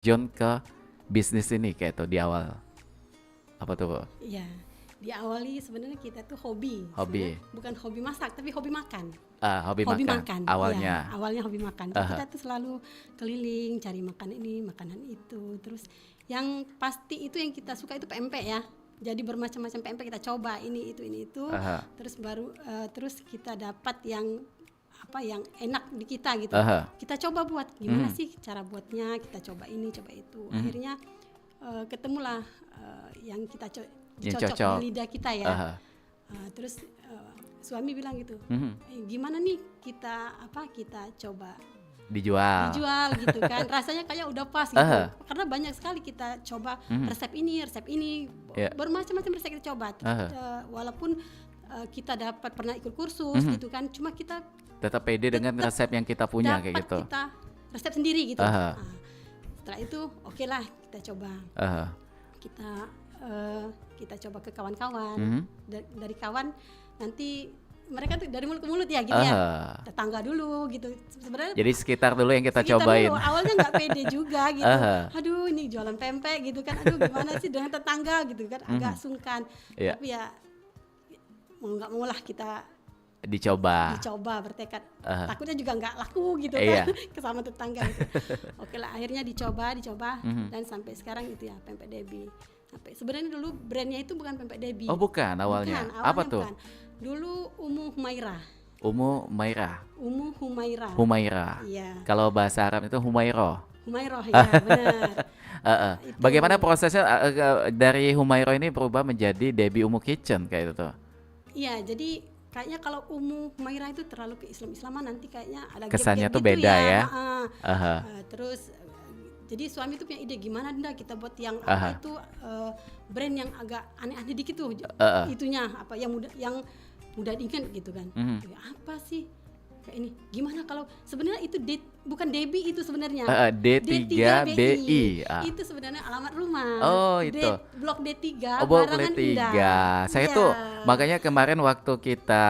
terjun ke bisnis ini kayak tuh di awal? Apa tuh, Bu? Iya, diawali sebenarnya kita tuh hobi, sebenarnya Hobi. bukan hobi masak tapi hobi makan. Hobi Hobi makan makan, iya, awalnya. awalnya hobi makan. Jadi Aha. kita tuh selalu keliling cari makan ini, makanan itu. Terus yang pasti itu yang kita suka itu pempek ya. Jadi bermacam-macam pempek kita coba ini itu. Aha. Terus baru terus kita dapat yang apa yang enak di kita gitu. Aha. Kita coba buat gimana sih cara buatnya, kita coba ini, coba itu. Akhirnya ketemulah yang kita Yang cocok cocok. di lidah kita ya. Aha. Terus suami bilang gitu, Mhm. gimana nih kita coba Dijual. dijual gitu kan, rasanya kayak udah pas gitu. Aha. Karena banyak sekali kita coba resep ini, Ya. bermacam-macam resep kita coba. Aha. Walaupun kita dapat pernah ikut kursus gitu kan, cuma kita Tetap pede dengan tetap resep yang kita punya kayak dapat gitu. kita resep sendiri gitu. Aha. Setelah itu oke lah kita coba. Aha. Kita coba ke kawan-kawan. Mhm. Dari kawan nanti mereka tuh dari mulut ke mulut ya gitu ya, Aha. tetangga dulu gitu sebenarnya. Jadi sekitar dulu yang kita Sekitar cobain. dulu, awalnya nggak pede juga gitu. Aha. Aduh ini jualan pempek gitu kan, aduh gimana sih dengan tetangga gitu kan, agak sungkan. Iya. Tapi ya mau nggak mau lah kita Dicoba. dicoba, bertekad. Aha. Takutnya juga nggak laku gitu Iya. kan kesama tetangga gitu. Oke lah akhirnya dicoba dan sampai sekarang itu ya pempek Debbie. Sampai sebenarnya dulu brandnya itu bukan pempek Debbie. Oh bukan awalnya. Bukan, Apa awalnya tuh? bukan. Dulu Umu Humaira. Umu Maira. Umu Humaira. Humaira. Iya. Kalau bahasa Arab itu Humairo. Humairoh ya benar. Itu. Bagaimana prosesnya dari Humairo ini berubah menjadi Debbie Umu Kitchen kayak itu? Iya, jadi kayaknya kalau Umu Humaira itu terlalu ke Islam-Islaman, nanti kayaknya ada Kesannya gap-gap tuh gitu beda ya. Heeh. Aha. Terus jadi suami tuh punya ide gimana Dinda kita buat yang Aha. apa itu brand yang agak aneh-aneh dikit tuh. Itunya apa yang mudah diingat gitu kan. Ya, apa sih kayak ini? Gimana kalau sebenarnya itu bukan Debbie itu sebenarnya. D3BI. Itu sebenarnya alamat rumah. Oh, itu. Blok D3 Oh, Barangan boleh Indah. tiga. Saya Iya. tuh makanya kemarin waktu kita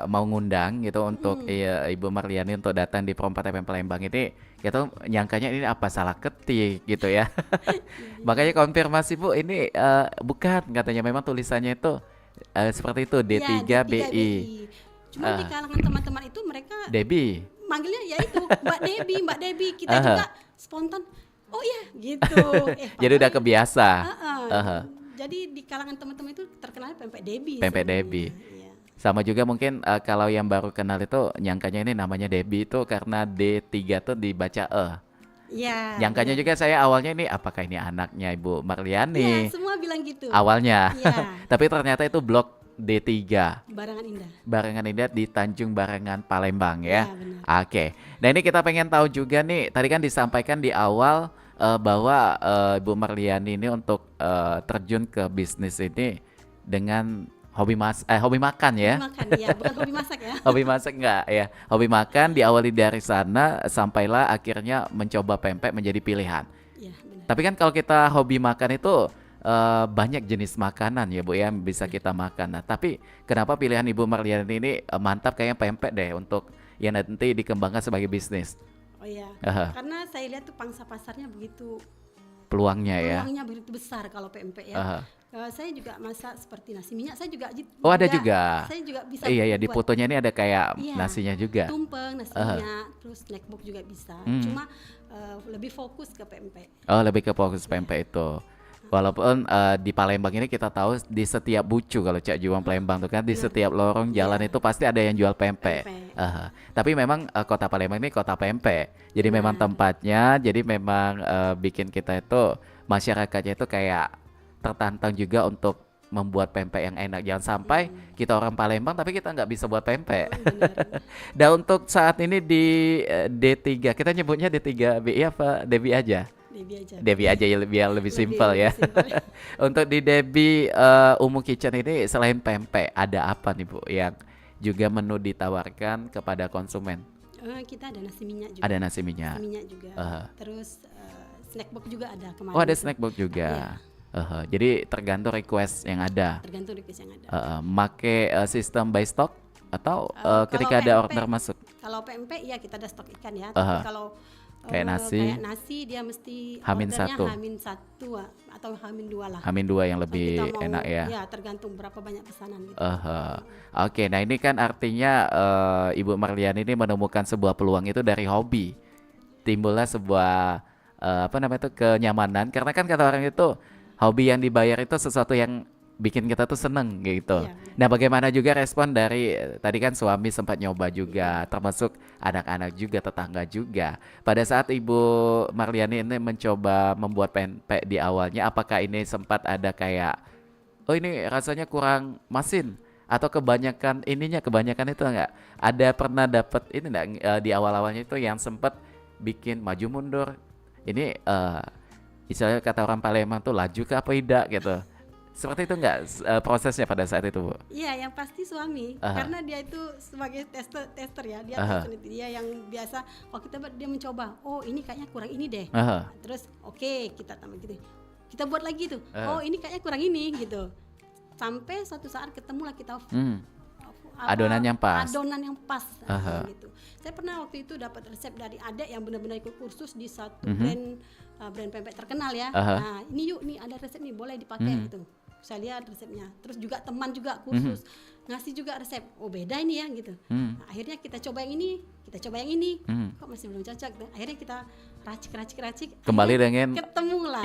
mau ngundang gitu untuk Ibu Marliani untuk datang di Perompak FM Palembang ini, kita nyangkanya ini apa salah ketik gitu ya. Makanya konfirmasi Bu, ini bukan katanya memang tulisannya itu seperti itu Iya, D3BI. Cuma di kalangan teman-teman itu mereka Debbie. manggilnya ya itu Mbak Debbie. Kita juga spontan, oh iya gitu. Jadi udah padahal kebiasa. Heeh. Jadi di kalangan teman-teman itu terkenal pempek Debbie. Pempek sebenarnya. Debbie. Iya. Sama juga mungkin kalau yang baru kenal itu nyangkanya ini namanya Debbie itu karena D3 tuh dibaca Iya. Nyangkanya juga saya awalnya ini apakah ini anaknya Ibu Iya, Marliani semua bilang gitu. awalnya. Iya. Tapi ternyata itu blok D3 Barangan Indah. Barangan Indah di Tanjung Barangan Palembang ya. Iya, benar. Oke. Nah ini kita pengen tahu juga nih. Tadi kan disampaikan di awal bahwa Ibu Marliani ini untuk terjun ke bisnis ini dengan hobi makan ya. Hobi makan ya, bukan hobi masak ya. Hobi masak enggak ya. Hobi makan diawali dari sana sampailah akhirnya mencoba pempek menjadi pilihan. Iya, benar. Tapi kan kalau kita hobi makan itu banyak jenis makanan ya Bu ya yang bisa kita makan. Nah, tapi kenapa pilihan Ibu Marliani ini mantap kayaknya pempek deh untuk yang nanti dikembangkan sebagai bisnis. Oh iya. Aha. Karena saya lihat tuh pangsa pasarnya begitu Peluangnya ya. peluangnya begitu besar kalau pempek ya. Aha. Saya juga masak seperti nasi minyak, saya juga Oh ada juga. saya juga bisa Iya ya di buat fotonya ini ada kayak Iya, nasinya juga. tumpeng, nasi minyak, terus snack box juga bisa. Cuma lebih fokus ke pempek. Oh lebih ke fokus pempek itu. Walaupun di Palembang ini kita tahu di setiap bucu kalau Cak Juang Palembang tuh kan di setiap lorong jalan itu pasti ada yang jual pempek. Pempek. Tapi memang kota Palembang ini kota pempek. Jadi memang tempatnya, jadi memang bikin kita itu masyarakatnya itu kayak tertantang juga untuk membuat pempek yang enak. Jangan sampai kita orang Palembang tapi kita nggak bisa buat pempek. Benar. Dan untuk saat ini di D3 kita nyebutnya D3BI apa Debbie aja? Debbie aja. Debbie aja ya biar lebih simpel ya. simpel. Untuk di Debbie Umu Kitchen ini selain pempek ada apa nih Bu yang juga menu ditawarkan kepada konsumen? Kita ada nasi minyak juga. Ada nasi minyak. Nasi minyak juga. Terus snack box juga ada kemarin. Oh ada itu. snack box juga. Jadi tergantung request yang ada. Tergantung request yang ada. Make sistem by stock atau Kalau ketika ada pempek, order masuk? Kalau pempek ya kita ada stok ikan ya. Aha. Tapi kalau Kayak nasi dia mesti Hamin ordernya satu. Hamin 1 atau Hamin 2 lah. Hamin 2 yang Kalau lebih kita mau, enak ya. ya tergantung berapa banyak pesanan gitu. Oke, nah ini kan artinya Ibu Marliani ini menemukan sebuah peluang itu dari hobi. Timbullah sebuah apa namanya itu kenyamanan, karena kan kata orang itu hobi yang dibayar itu sesuatu yang bikin kita tuh seneng gitu. Iya, Nah, bagaimana juga respon dari tadi kan suami sempat nyoba juga, termasuk anak-anak juga, tetangga juga. Pada saat Ibu Marliani ini mencoba membuat pempek di awalnya, apakah ini sempat ada kayak, oh ini rasanya kurang masin, atau kebanyakan itu enggak? Ada pernah dapat ini enggak di awal-awalnya itu yang sempat bikin maju mundur? Ini istilahnya kata orang Palembang tuh laju ke apa tidak gitu. Seperti itu enggak prosesnya pada saat itu, Bu? Iya, yang pasti suami, karena dia itu sebagai tester ya, dia yang biasa waktu dia mencoba, oh ini kayaknya kurang ini deh, terus oke, kita tambah gitu, kita buat lagi tuh, oh ini kayaknya kurang ini gitu, sampai suatu saat ketemulah kita adonan yang pas gitu. Saya pernah waktu itu dapat resep dari adik yang benar-benar ikut kursus di satu brand pempek terkenal ya. Nah ini nih ada resep nih, boleh dipakai gitu. Saya lihat resepnya, terus juga teman juga kursus ngasih juga resep, oh beda ini ya gitu. Nah, akhirnya kita coba yang ini, kok masih belum cocok. Akhirnya kita racik kembali dengan ketemulah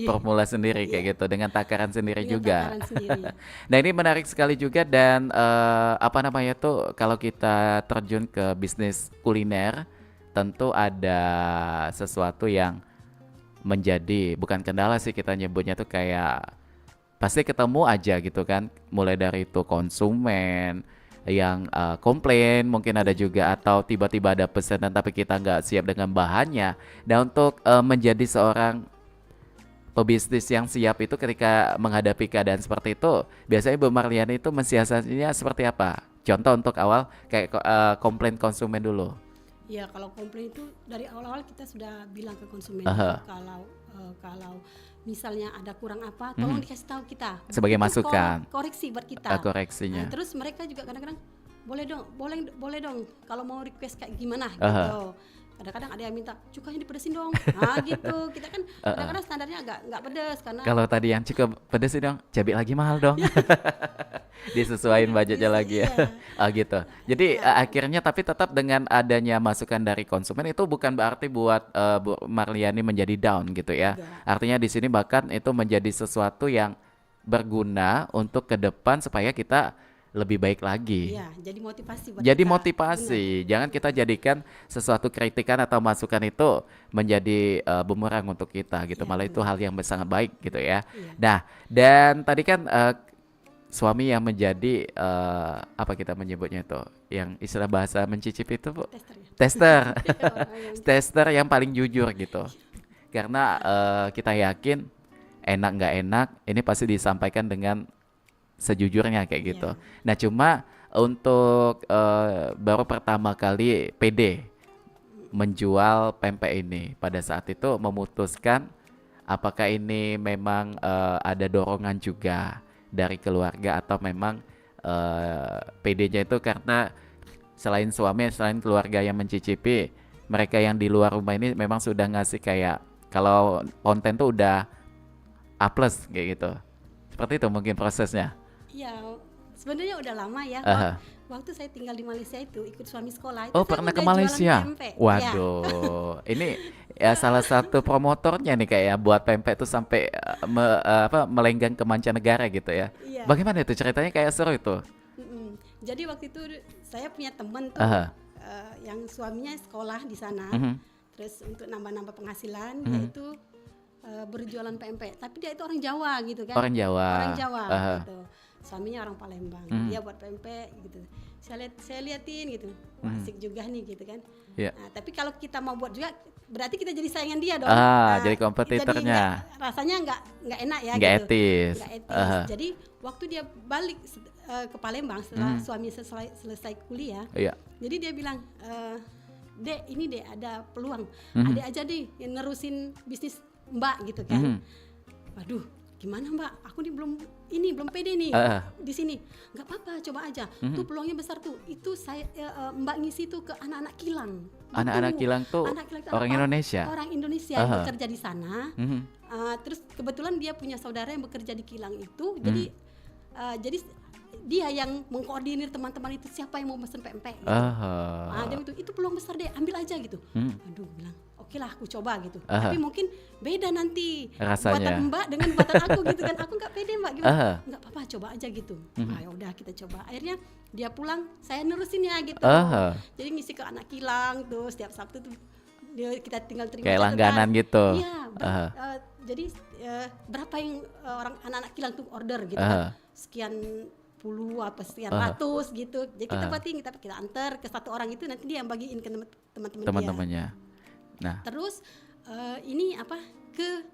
formula sendiri kayak gitu, dengan takaran sendiri juga. Nah ini menarik sekali juga, dan apa namanya tuh, kalau kita terjun ke bisnis kuliner tentu ada sesuatu yang menjadi bukan kendala sih, kita nyebutnya tuh kayak pasti ketemu aja gitu kan, mulai dari itu konsumen yang komplain, mungkin ada juga, atau tiba-tiba ada pesanan tapi kita nggak siap dengan bahannya. Nah untuk menjadi seorang pebisnis yang siap itu ketika menghadapi keadaan seperti itu, biasanya Bu Marliani itu mensiasatinya seperti apa? Contoh untuk awal kayak komplain konsumen dulu. Ya kalau komplain itu dari awal-awal kita sudah bilang ke konsumen, kalau misalnya ada kurang apa, tolong dikasih tahu kita sebagai masukan, koreksi buat kita. Koreksinya. Nah, terus mereka juga kadang-kadang boleh dong kalau mau request kayak gimana gitu. Kadang-kadang ada yang minta cukanya dipedesin dong. Nah gitu, kita kan kadang-kadang standarnya nggak pedes karena kalau tadi yang cukup pedes dong, cabai lagi mahal dong. Disesuaikan budgetnya lagi ya. Gitu. Jadi akhirnya tapi tetap dengan adanya masukan dari konsumen itu bukan berarti buat Bu Marliani menjadi down gitu ya. Artinya di sini bahkan itu menjadi sesuatu yang berguna untuk ke depan supaya kita lebih baik lagi. Iya, jadi motivasi buat jadi kita. Motivasi. Benar. Jangan kita jadikan sesuatu kritikan atau masukan itu menjadi bumerang untuk kita gitu. Malah itu hal yang sangat baik gitu ya. Nah, dan tadi kan suami yang menjadi apa kita menyebutnya itu, yang istilah bahasa mencicipi itu, Bu? Tester yang paling jujur gitu. Karena kita yakin enak nggak enak ini pasti disampaikan dengan sejujurnya kayak gitu. Nah cuma untuk baru pertama kali PD menjual pempek ini, pada saat itu memutuskan apakah ini memang ada dorongan juga dari keluarga, atau memang PD-nya itu karena selain suami, selain keluarga yang mencicipi, mereka yang di luar rumah ini memang sudah ngasih kayak kalau konten tuh udah A+ kayak gitu. Seperti itu mungkin prosesnya. Iya, sebenarnya udah lama ya. Waktu saya tinggal di Malaysia itu ikut suami sekolah. Oh, pernah ke Malaysia? Waduh, ini ya salah satu promotornya nih kayak buat pempek tuh sampai melenggang ke mancanegara gitu ya. Bagaimana itu ceritanya, kayak seru itu? Jadi waktu itu saya punya teman tuh yang suaminya sekolah di sana. Terus untuk nambah-nambah penghasilan yaitu berjualan pempek. Tapi dia itu orang Jawa gitu kan. Orang Jawa gitu. Suaminya orang Palembang, dia buat pempek gitu. Saya liatin gitu, asik juga nih gitu kan. Nah, tapi kalau kita mau buat juga, berarti kita jadi saingan dia dong. Jadi kompetitornya. Jadi rasanya nggak enak ya. Nggak gitu. etis. Jadi waktu dia balik ke Palembang setelah suami selesai kuliah, jadi dia bilang, Dek ini deh ada peluang, adek aja deh yang nerusin bisnis Mbak gitu kan. Waduh. gimana Mbak, aku nih belum pede nih di sini. Nggak apa-apa, coba aja. Tuh peluangnya besar tuh. Itu saya Mbak ngisi tuh ke anak-anak kilang. Anak-anak kilang tuh orang Indonesia. Orang Indonesia yang bekerja di sana. Terus kebetulan dia punya saudara yang bekerja di kilang itu. Jadi dia yang mengkoordinir teman-teman itu siapa yang mau pesen pempek gitu. Dia itu peluang besar deh, ambil aja gitu. Aduh, bilang oke lah aku coba gitu. Tapi mungkin beda nanti rasanya. buatan Mbak dengan buatan aku gitu kan. Aku nggak pede Mbak, gimana? Nggak apa-apa, coba aja gitu. Ya udah kita coba. Akhirnya dia pulang, saya nerusin ya gitu. Jadi ngisi ke anak kilang tuh setiap Sabtu tuh kita tinggal terima kayak langganan gitu. Iya. Jadi berapa yang orang anak-anak kilang tuh order gitu kan. Sekian puluh apa sekian ratus gitu. Jadi kita buatin, kita antar ke satu orang itu, nanti dia yang bagiin ke teman-temannya. Nah, terus ini ke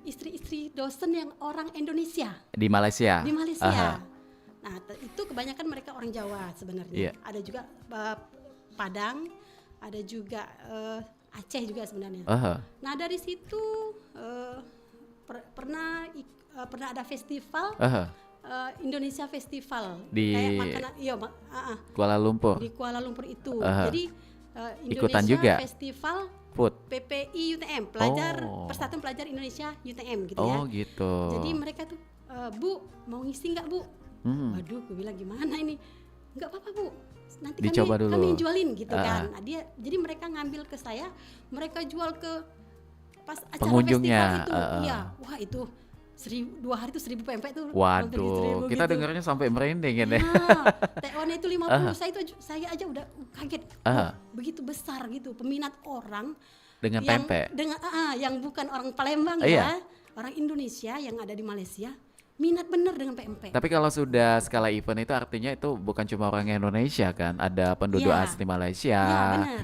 istri-istri dosen yang orang Indonesia di Malaysia. Nah, itu kebanyakan mereka orang Jawa sebenarnya. Ada juga Padang, ada juga Aceh juga sebenarnya. Nah, dari situ pernah ada festival Indonesia Festival di kayak makanan Kuala Lumpur. Di Kuala Lumpur itu. Jadi ikutan Indonesia juga Festival Food. PPI UTM, Persatuan Pelajar Indonesia UTM gitu ya. Gitu. Jadi mereka tuh Bu, mau ngisi nggak Bu? Waduh, gue bilang gimana ini? Nggak apa-apa Bu, nanti kami jualin gitu kan. Nah, jadi mereka ngambil ke saya, mereka jual ke pas acara pengunjungnya, festival itu. Iya, wah itu 2 hari itu 1.000 pempek tuh. Waduh, kita gitu. Dengarnya sampai merinding ya. Tekwan itu 50, saya aja udah kaget. Begitu besar gitu peminat orang dengan pempek. Dengan yang bukan orang Palembang ya, orang Indonesia yang ada di Malaysia minat bener dengan pempek. Tapi kalau sudah skala event itu artinya itu bukan cuma orang Indonesia kan, ada penduduk asli Malaysia,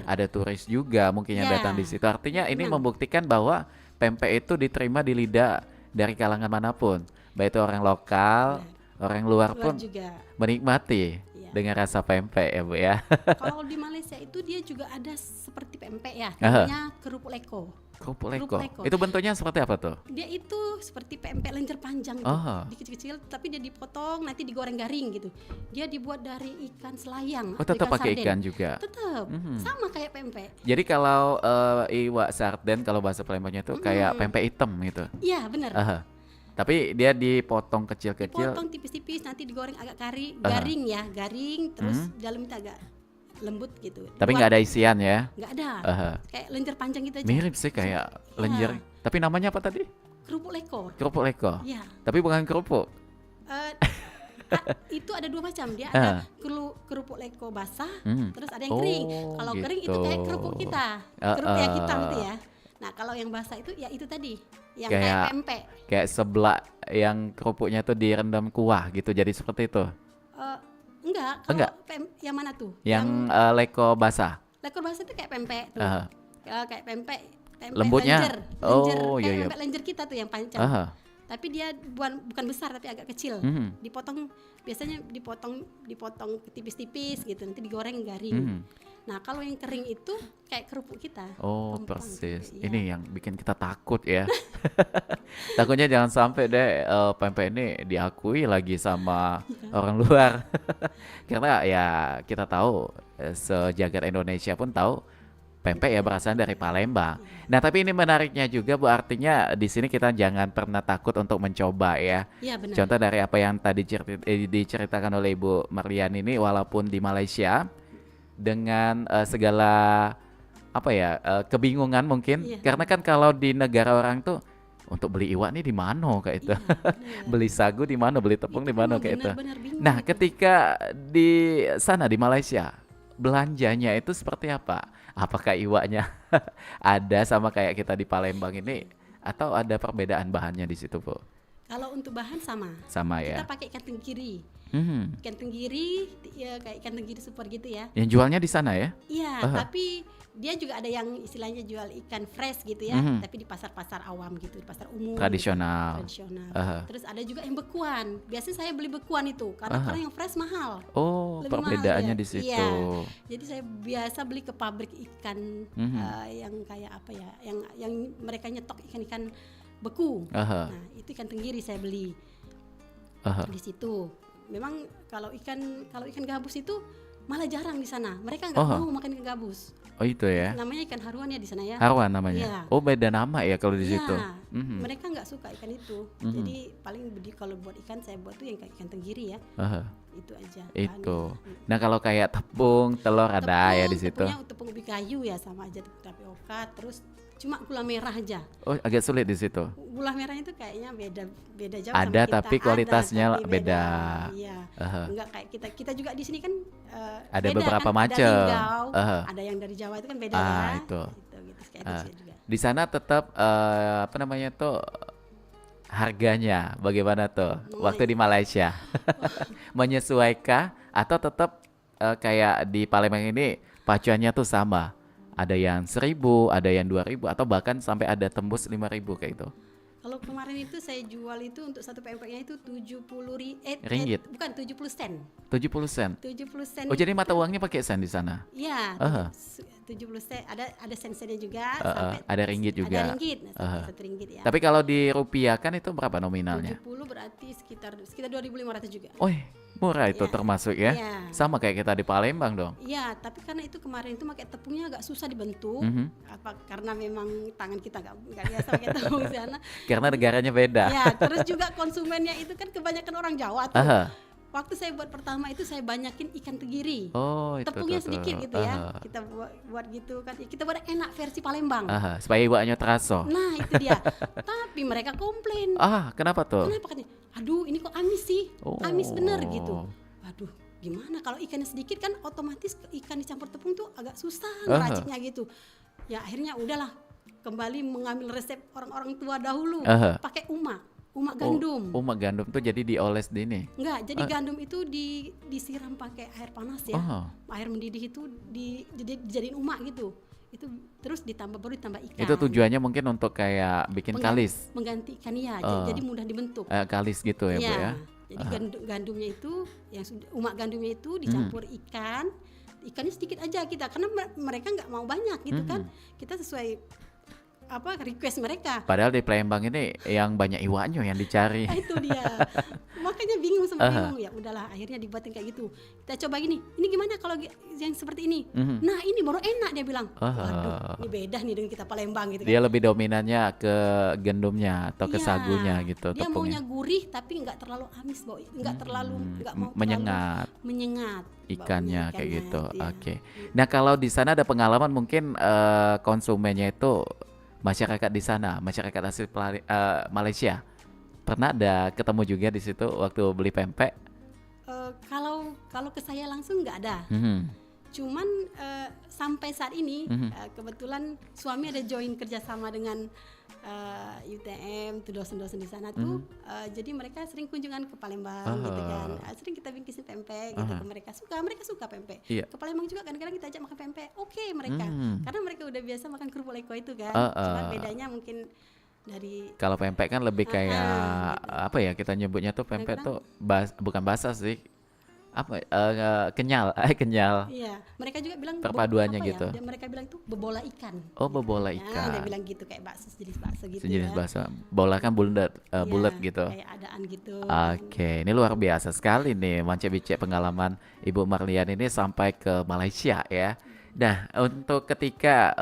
ada turis juga mungkin yang datang di situ. Artinya ini membuktikan bahwa pempek itu diterima di lidah dari kalangan manapun, baik itu orang lokal, orang luar pun juga menikmati dengan rasa pempek ya Bu ya. Kalau di Malaysia itu dia juga ada seperti pempek ya, namanya kerupuk leko. Kerupuk leko. Itu bentuknya seperti apa tuh? Dia itu seperti pempek lenjer panjang gitu, dikecil-kecil, tapi dia dipotong nanti digoreng garing gitu. Dia dibuat dari ikan selayang. Tetap pakai ikan juga. Tetap sama kayak pempek. Jadi kalau iwak sarden kalau bahasa Palembangnya itu kayak pempek hitam gitu. Iya benar. Tapi dia dipotong kecil-kecil. Dipotong tipis-tipis, nanti digoreng agak garing, terus dalamnya agak lembut gitu. Tapi nggak ada isian ya? Nggak ada. Kayak lenjer panjang gitu aja. Mirip sih kayak lenjer. Tapi namanya apa tadi? Kerupuk leko. Kerupuk leko. Iya. Tapi bukan kerupuk. Itu ada 2 macam. Dia ada kerupuk leko basah, terus ada yang kering. Kalau gitu. kering itu kayak kerupuk kita, kerupuk yang hitam itu ya. Nah kalau yang basah itu ya itu tadi, yang kayak pempek. Kayak seblak yang kerupuknya tuh direndam kuah gitu, jadi seperti itu. Enggak, kalau yang mana tuh? Yang leko basah. Leko basah itu kayak pempek tuh. Kayak pempek lembutnya lenjer. Kayak pempek lenjer kita tuh yang panjang. Tapi dia bukan besar tapi agak kecil. Biasanya dipotong tipis-tipis gitu, nanti digoreng garing. Nah kalau yang kering itu kayak kerupuk kita. Persis. Gitu, ini yang bikin kita takut ya. Takutnya jangan sampai deh pempek ini diakui lagi sama orang luar. Karena ya kita tahu sejagat Indonesia pun tahu pempek ya berasal dari Palembang. Nah tapi ini menariknya juga Bu, artinya di sini kita jangan pernah takut untuk mencoba ya. Iya benar. Contoh dari apa yang tadi diceritakan oleh Ibu Marlian ini, walaupun di Malaysia dengan segala kebingungan mungkin, karena kan kalau di negara orang tuh untuk beli iwak nih di mana kayak itu, beli sagu di mana, beli tepung di mana kayak itu. Nah ketika di sana di Malaysia belanjanya itu seperti apa? Apakah iwaknya ada sama kayak kita di Palembang ini, atau ada perbedaan bahannya di situ Bu? Kalau untuk bahan sama ya. Kita pakai ikan tenggiri. Ikan tenggiri ya, kayak ikan tenggiri super gitu ya. Yang jualnya di sana ya? Iya, tapi dia juga ada yang istilahnya jual ikan fresh gitu ya, tapi di pasar-pasar awam gitu, di pasar umum tradisional. Terus ada juga yang bekuan. Biasanya saya beli bekuan itu karena yang fresh mahal. Lebih perbedaannya mahal, ya. Di situ. Iya. Jadi saya biasa beli ke pabrik ikan yang kayak apa ya, yang mereka nyetok ikan-ikan beku. Aha. Nah, itu ikan tenggiri saya beli Aha. di situ. Memang kalau ikan gabus itu malah jarang di sana. Mereka nggak Aha. mau makan ikan gabus. Oh itu ya. Namanya ikan haruan ya di sana ya. Haruan namanya. Iya. Oh beda nama ya kalau di Iya, situ. Mhm. mereka nggak suka ikan itu. Mhm. Jadi paling kalau buat ikan saya buat tuh yang kayak ikan tenggiri ya. Aha. Itu aja. Itu. bahannya. Nah kalau kayak tepung, telur ada ya di situ. Tepungnya tepung ubi kayu ya sama aja tepung tapioka. Terus cuma gula merah aja. Oh agak sulit di situ. Gula merahnya itu kayaknya beda jauh Ada, sama kita. tapi kualitasnya tapi beda. Iya. Aha. Enggak kayak kita juga di sini kan Ada beda beberapa kan? macam. Ada linggau, Aha. ada yang dari Jawa itu kan beda Ah, ya. itu. Gitu kayak Ah. itu juga. Di sana tetap apa namanya tuh harganya bagaimana tuh waktu di Malaysia? Menyesuaikan atau tetap kayak di Palembang ini pacuannya tuh sama? Ada yang 1.000, ada yang 2.000 atau bahkan sampai ada tembus 5.000 kayak itu. Kalau kemarin itu saya jual itu untuk satu pempeknya itu 70 Ringgit. bukan 70 sen. 70 sen. 70 sen. Oh jadi mata uangnya pakai sen di sana? Iya, Aha. 70 sen. Ada sen-sennya juga sampai Ada ringgit juga. Ada ringgit, nah, Aha. satu ringgit ya. Tapi kalau dirupiahkan itu berapa nominalnya? 70 berarti sekitar 2.500 juga. Oh, murah itu Iya. termasuk ya? Iya. Sama kayak kita di Palembang dong. Iya, tapi karena itu kemarin itu pakai tepungnya agak susah dibentuk. Mhm. Apa karena memang tangan kita nggak biasa pakai tepung di sana. Karena negaranya beda. Ya, terus juga konsumennya itu kan kebanyakan orang Jawa tuh. Aha. Waktu saya buat pertama itu saya banyakin ikan tenggiri. Oh, itu Tepungnya tuh. sedikit gitu ya. Aha. Kita buat gitu kan. Kita buat enak versi Palembang. Aha, supaya ibunya terasa. Nah, itu dia. Tapi mereka komplain. Kenapa tuh? Kenapa katanya? Aduh, ini kok amis sih. Amis bener gitu. Oh. Waduh, gimana kalau ikannya sedikit kan otomatis ikan dicampur tepung tuh agak susah Aha. ngeraciknya gitu. Ya akhirnya udahlah kembali mengambil resep orang-orang tua dahulu. Aha. Pakai uma gandum. Uma gandum tuh jadi dioles di ini. Enggak, jadi gandum itu disiram pakai air panas ya. Oh. Air mendidih itu dijadiin uma gitu. Itu terus baru ditambah ikan. Itu tujuannya mungkin untuk kayak bikin kalis. Mengganti ikan ya, jadi mudah dibentuk. Kalis gitu ya, Bu ya. Jadi gandumnya itu uma gandumnya itu dicampur ikan. Ikannya sedikit aja kita karena mereka nggak mau banyak gitu kan. Kita sesuai request mereka. Padahal di Palembang ini yang banyak iwaknya yang dicari. Itu dia. Makanya bingung bingung ya udahlah akhirnya dibuatin kayak gitu. Kita coba gini. Ini gimana kalau yang seperti ini? Nah, ini baru enak dia bilang. Waduh, ini beda nih dengan kita Palembang gitu kan. Dia lebih dominannya ke gandumnya atau ke Iya, sagunya gitu dia tepungnya. maunya gurih tapi nggak terlalu amis, nggak terlalu nggak mau menyengat. terlalu menyengat Ikannya kayak gitu. iya. Oke. Nah, kalau di sana ada pengalaman mungkin konsumennya itu masyarakat di sana, masyarakat asli Malaysia. Pernah ada ketemu juga di situ waktu beli pempek? Kalau ke saya langsung nggak ada. Cuman sampai saat ini kebetulan suami ada join kerjasama dengan UTM, tuh dosen-dosen di sana tuh. Jadi mereka sering kunjungan ke Palembang gitu kan. Sering kita bingkisin pempek gitu ke mereka. Mereka suka pempek. Iya. Ke Palembang juga kadang-kadang kita ajak makan pempek. Oke, mereka. Karena mereka udah biasa makan kerupuk leko itu kan. Cuma bedanya mungkin dari Kalau pempek kan lebih kayak gitu. apa ya kita nyebutnya tuh pempek tuh bukan basah sih. Kenyal, kenyal. Iya, mereka juga bilang Perpaduannya apa gitu. Ya? Mereka bilang tuh bebola ikan. Oh, bebola Nah, ikan. dia bilang gitu kayak bakso sejenis bakso gitu. Sejenis ya. bakso. Bola kan bulat, Iya, bulat gitu. Kayak adaan gitu. Oke, ini luar biasa sekali nih Mance-Bice pengalaman Ibu Marlian ini sampai ke Malaysia ya. Nah, untuk ketika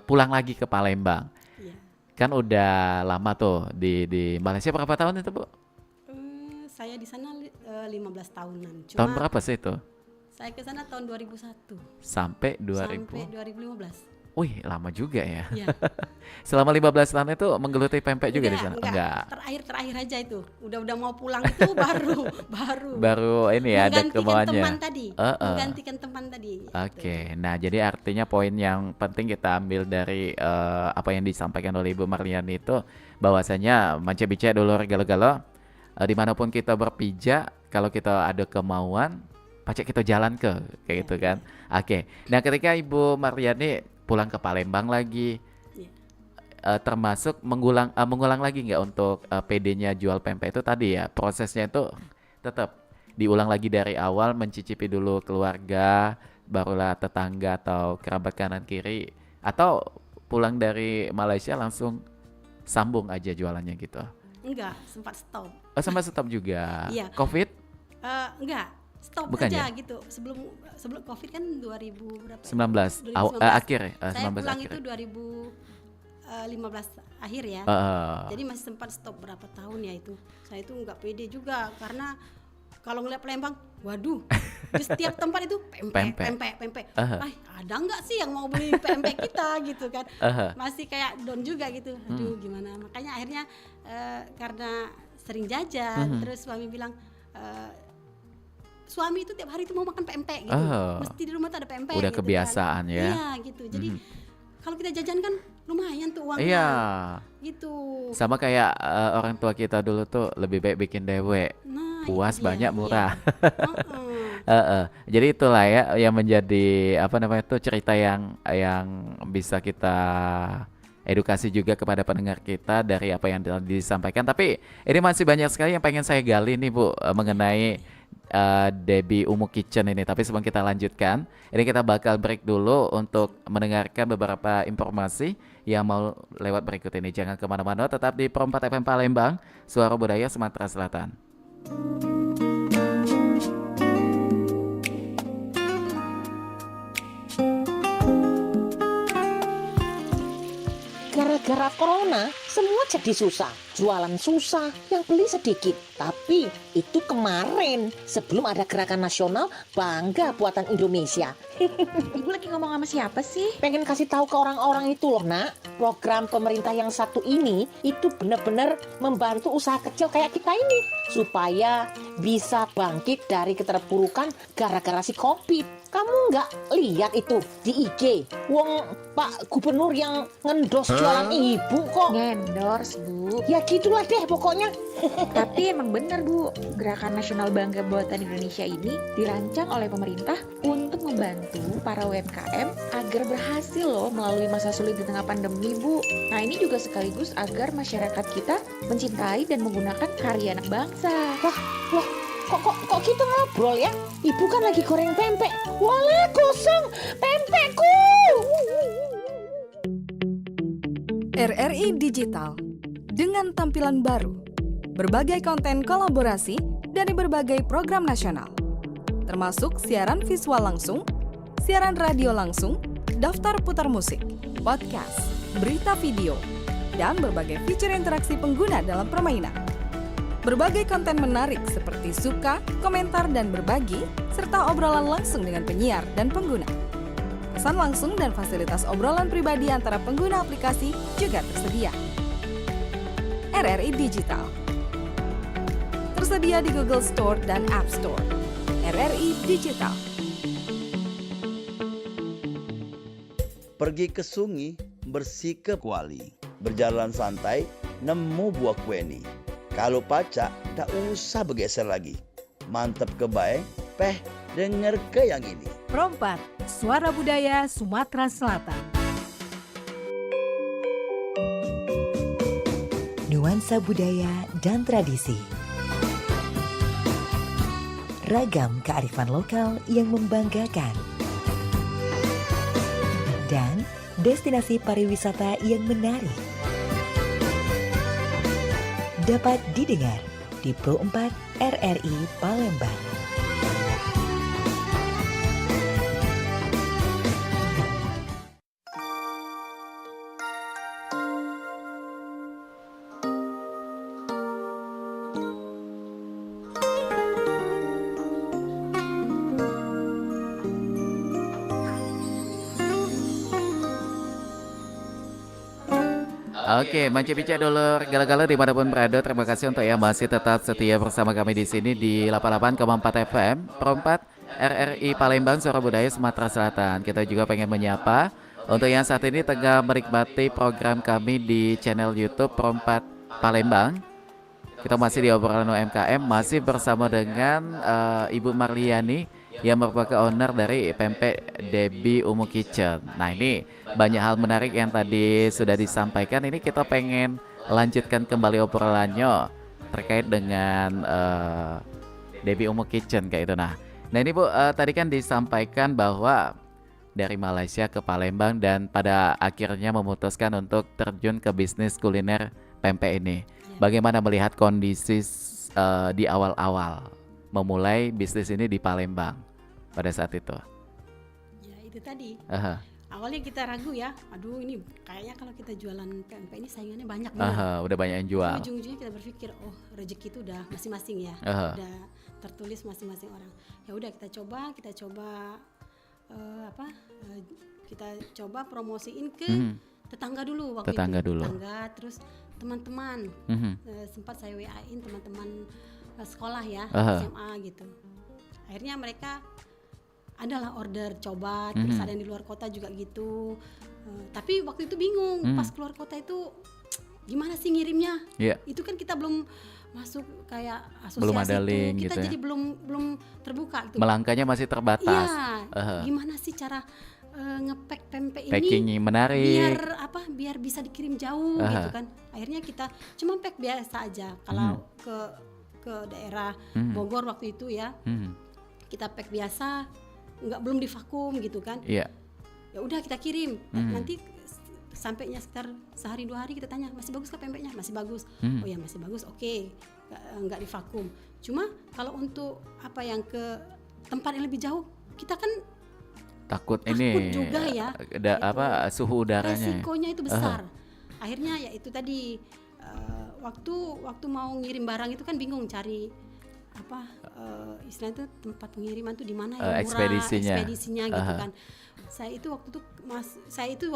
pulang lagi ke Palembang, Iya. kan udah lama tuh di Malaysia berapa tahun itu Bu? Saya di sana 15 tahunan. Cuma Tahun berapa sih itu? saya ke sana tahun 2001 Sampai 2000. sampai 2015. Wih, lama juga ya. Iya. Selama 15 tahun itu menggeluti pempek juga di sana? Enggak. Terakhir aja itu. Udah mau pulang itu baru Baru ini ya ada menggantikan kemauannya. teman tadi. Menggantikan teman tadi. Oke, nah jadi artinya poin yang penting kita ambil dari apa yang disampaikan oleh Ibu Marlian itu bahwasanya Mance-Bice dulu galo-galo dimanapun kita berpijak, kalau kita ada kemauan, pacek kita jalan kayak gitu kan. Oke, nah ketika Ibu Marlian nih pulang ke Palembang lagi, termasuk mengulang lagi nggak untuk PD-nya jual pempek itu tadi ya, prosesnya itu tetap diulang lagi dari awal, mencicipi dulu keluarga, barulah tetangga atau kerabat kanan kiri, atau pulang dari Malaysia langsung sambung aja jualannya gitu? Enggak, sempat stop. Oh, sempat stop juga. Iya. COVID? Enggak, stop Bukan aja ya? gitu. Sebelum COVID kan 2000 berapa? 19 akhir ya? Saya 19 pulang akhir. itu 2015 akhir ya. Jadi masih sempat stop berapa tahun ya itu. Saya itu nggak pede juga karena kalau ngeliat Palembang, waduh, di setiap tempat itu pempek. Ada nggak sih yang mau beli pempek kita gitu kan? Masih kayak down juga gitu. Aduh, gimana? Makanya akhirnya karena sering jajan, terus suami bilang, suami itu tiap hari itu mau makan pempek gitu. Mesti di rumah tuh ada pempek. Udah gitu kebiasaan kan. ya. Iya gitu. Jadi kalau kita jajan kan lumayan tuh uangnya. Iya. Gitu. Sama kayak orang tua kita dulu tuh lebih baik bikin dewek. Nah, Puas itu dia, banyak murah. Iya. Jadi itulah ya yang menjadi apa namanya tuh cerita yang bisa kita edukasi juga kepada pendengar kita dari apa yang telah disampaikan. Tapi ini masih banyak sekali yang pengen saya gali nih Bu, mengenai Debbie Umu Kitchen ini. Tapi sebelum kita lanjutkan, ini kita bakal break dulu untuk mendengarkan beberapa informasi yang mau lewat berikut ini. Jangan kemana-mana, tetap di Pro 4 FM Palembang, Suara Budaya Sumatera Selatan. Gara-gara corona, semua jadi susah. Jualan susah, yang beli sedikit. Tapi itu kemarin, sebelum ada gerakan nasional Bangga Buatan Indonesia. Ibu lagi ngomong sama siapa sih? Pengen kasih tahu ke orang-orang itu loh, Nak. Program pemerintah yang satu ini, itu benar-benar membantu usaha kecil kayak kita ini. Supaya bisa bangkit dari keterpurukan gara-gara si COVID. Kamu nggak lihat itu di IG? Wong Pak Gubernur yang ngendos jualan ibu kok. Ngendorse, Bu. Ya gitulah deh pokoknya. Tapi emang benar, Bu. Gerakan Nasional Bangga Buatan Indonesia ini dirancang oleh pemerintah untuk membantu para UMKM agar berhasil loh melalui masa sulit di tengah pandemi, Bu. Nah, ini juga sekaligus agar masyarakat kita mencintai dan menggunakan karya anak bangsa. Wah, kok kita ngobrol ya? Ibu kan lagi goreng pempek. Walah, gosong pempekku. RRI Digital dengan tampilan baru, berbagai konten kolaborasi dari berbagai program nasional, termasuk siaran visual langsung, siaran radio langsung, daftar putar musik, podcast, berita video, dan berbagai fitur interaksi pengguna dalam permainan. Berbagai konten menarik seperti suka, komentar, dan berbagi, serta obrolan langsung dengan penyiar dan pengguna. Pesan langsung dan fasilitas obrolan pribadi antara pengguna aplikasi juga tersedia. RRI Digital tersedia di Google Store dan App Store. RRI Digital. Pergi ke sungai, bersih ke kuali. Berjalan santai, nemu buah kueni. Kalau pacak, tak usah bergeser lagi. Mantap kebaik, denger ke yang ini. Pro 4, Suara Budaya Sumatera Selatan. Nuansa budaya dan tradisi. Ragam kearifan lokal yang membanggakan. Dan destinasi pariwisata yang menarik. Dapat didengar di Pro 4 RRI Palembang. Oke, Manci Bica dulur gala-gala dimanapun berada. Terima kasih untuk yang masih tetap setia bersama kami di sini di 88,4 FM Pro 4 RRI Palembang, Suara Budaya Sumatera Selatan. Kita juga pengen menyapa untuk yang saat ini tengah menikmati program kami di channel YouTube Pro 4 Palembang. Kita masih di obrolan UMKM, masih bersama dengan Ibu Marliani yang merupakan owner dari pempek Debbie Umu Kitchen. Nah, ini banyak hal menarik yang tadi sudah disampaikan. Ini kita pengen lanjutkan kembali obrolannya terkait dengan Debbie Umu Kitchen kayak itu. Nah ini Bu, tadi kan disampaikan bahwa dari Malaysia ke Palembang dan pada akhirnya memutuskan untuk terjun ke bisnis kuliner pempek ini. Bagaimana melihat kondisi di awal-awal memulai bisnis ini di Palembang pada saat itu? Ya itu tadi. Awalnya kita ragu ya, aduh ini kayaknya kalau kita jualan pempek ini saingannya banyak banget. Udah banyak yang jual. Ujung-ujungnya kita berpikir, oh rezeki itu udah masing-masing ya, udah tertulis masing-masing orang. Ya udah kita coba kita coba promosiin ke tetangga dulu waktu Tetangga itu. dulu. Tetangga, terus teman-teman. Sempat saya WA-in teman-teman sekolah ya, SMA gitu. Akhirnya mereka adalah order coba, terus ada yang di luar kota juga gitu. Tapi waktu itu bingung, pas keluar kota itu gimana sih ngirimnya? Itu kan kita belum masuk kayak asosiasi, belum ada link kita gitu ya. jadi belum terbuka gitu. Melangkahnya masih terbatas. Gimana sih cara ngepack pempek Packing ini menarik. biar bisa dikirim jauh gitu kan. Akhirnya kita cuma pack biasa aja. Kalau ke daerah Bogor waktu itu ya, kita pack biasa, belum divakum gitu kan. Ya udah kita kirim. Nanti sampainya sekitar sehari 2 hari kita tanya, masih bagus kah pempeknya? Masih bagus. Oh ya masih bagus, oke. Nggak divakum. Cuma kalau untuk apa yang ke tempat yang lebih jauh, kita kan takut ini juga ya. Suhu udaranya. Resikonya itu besar. Akhirnya ya itu tadi waktu mau ngirim barang itu kan bingung cari istilahnya itu tempat pengiriman tuh di mana yang murah, ekspedisinya gitu kan. Saya itu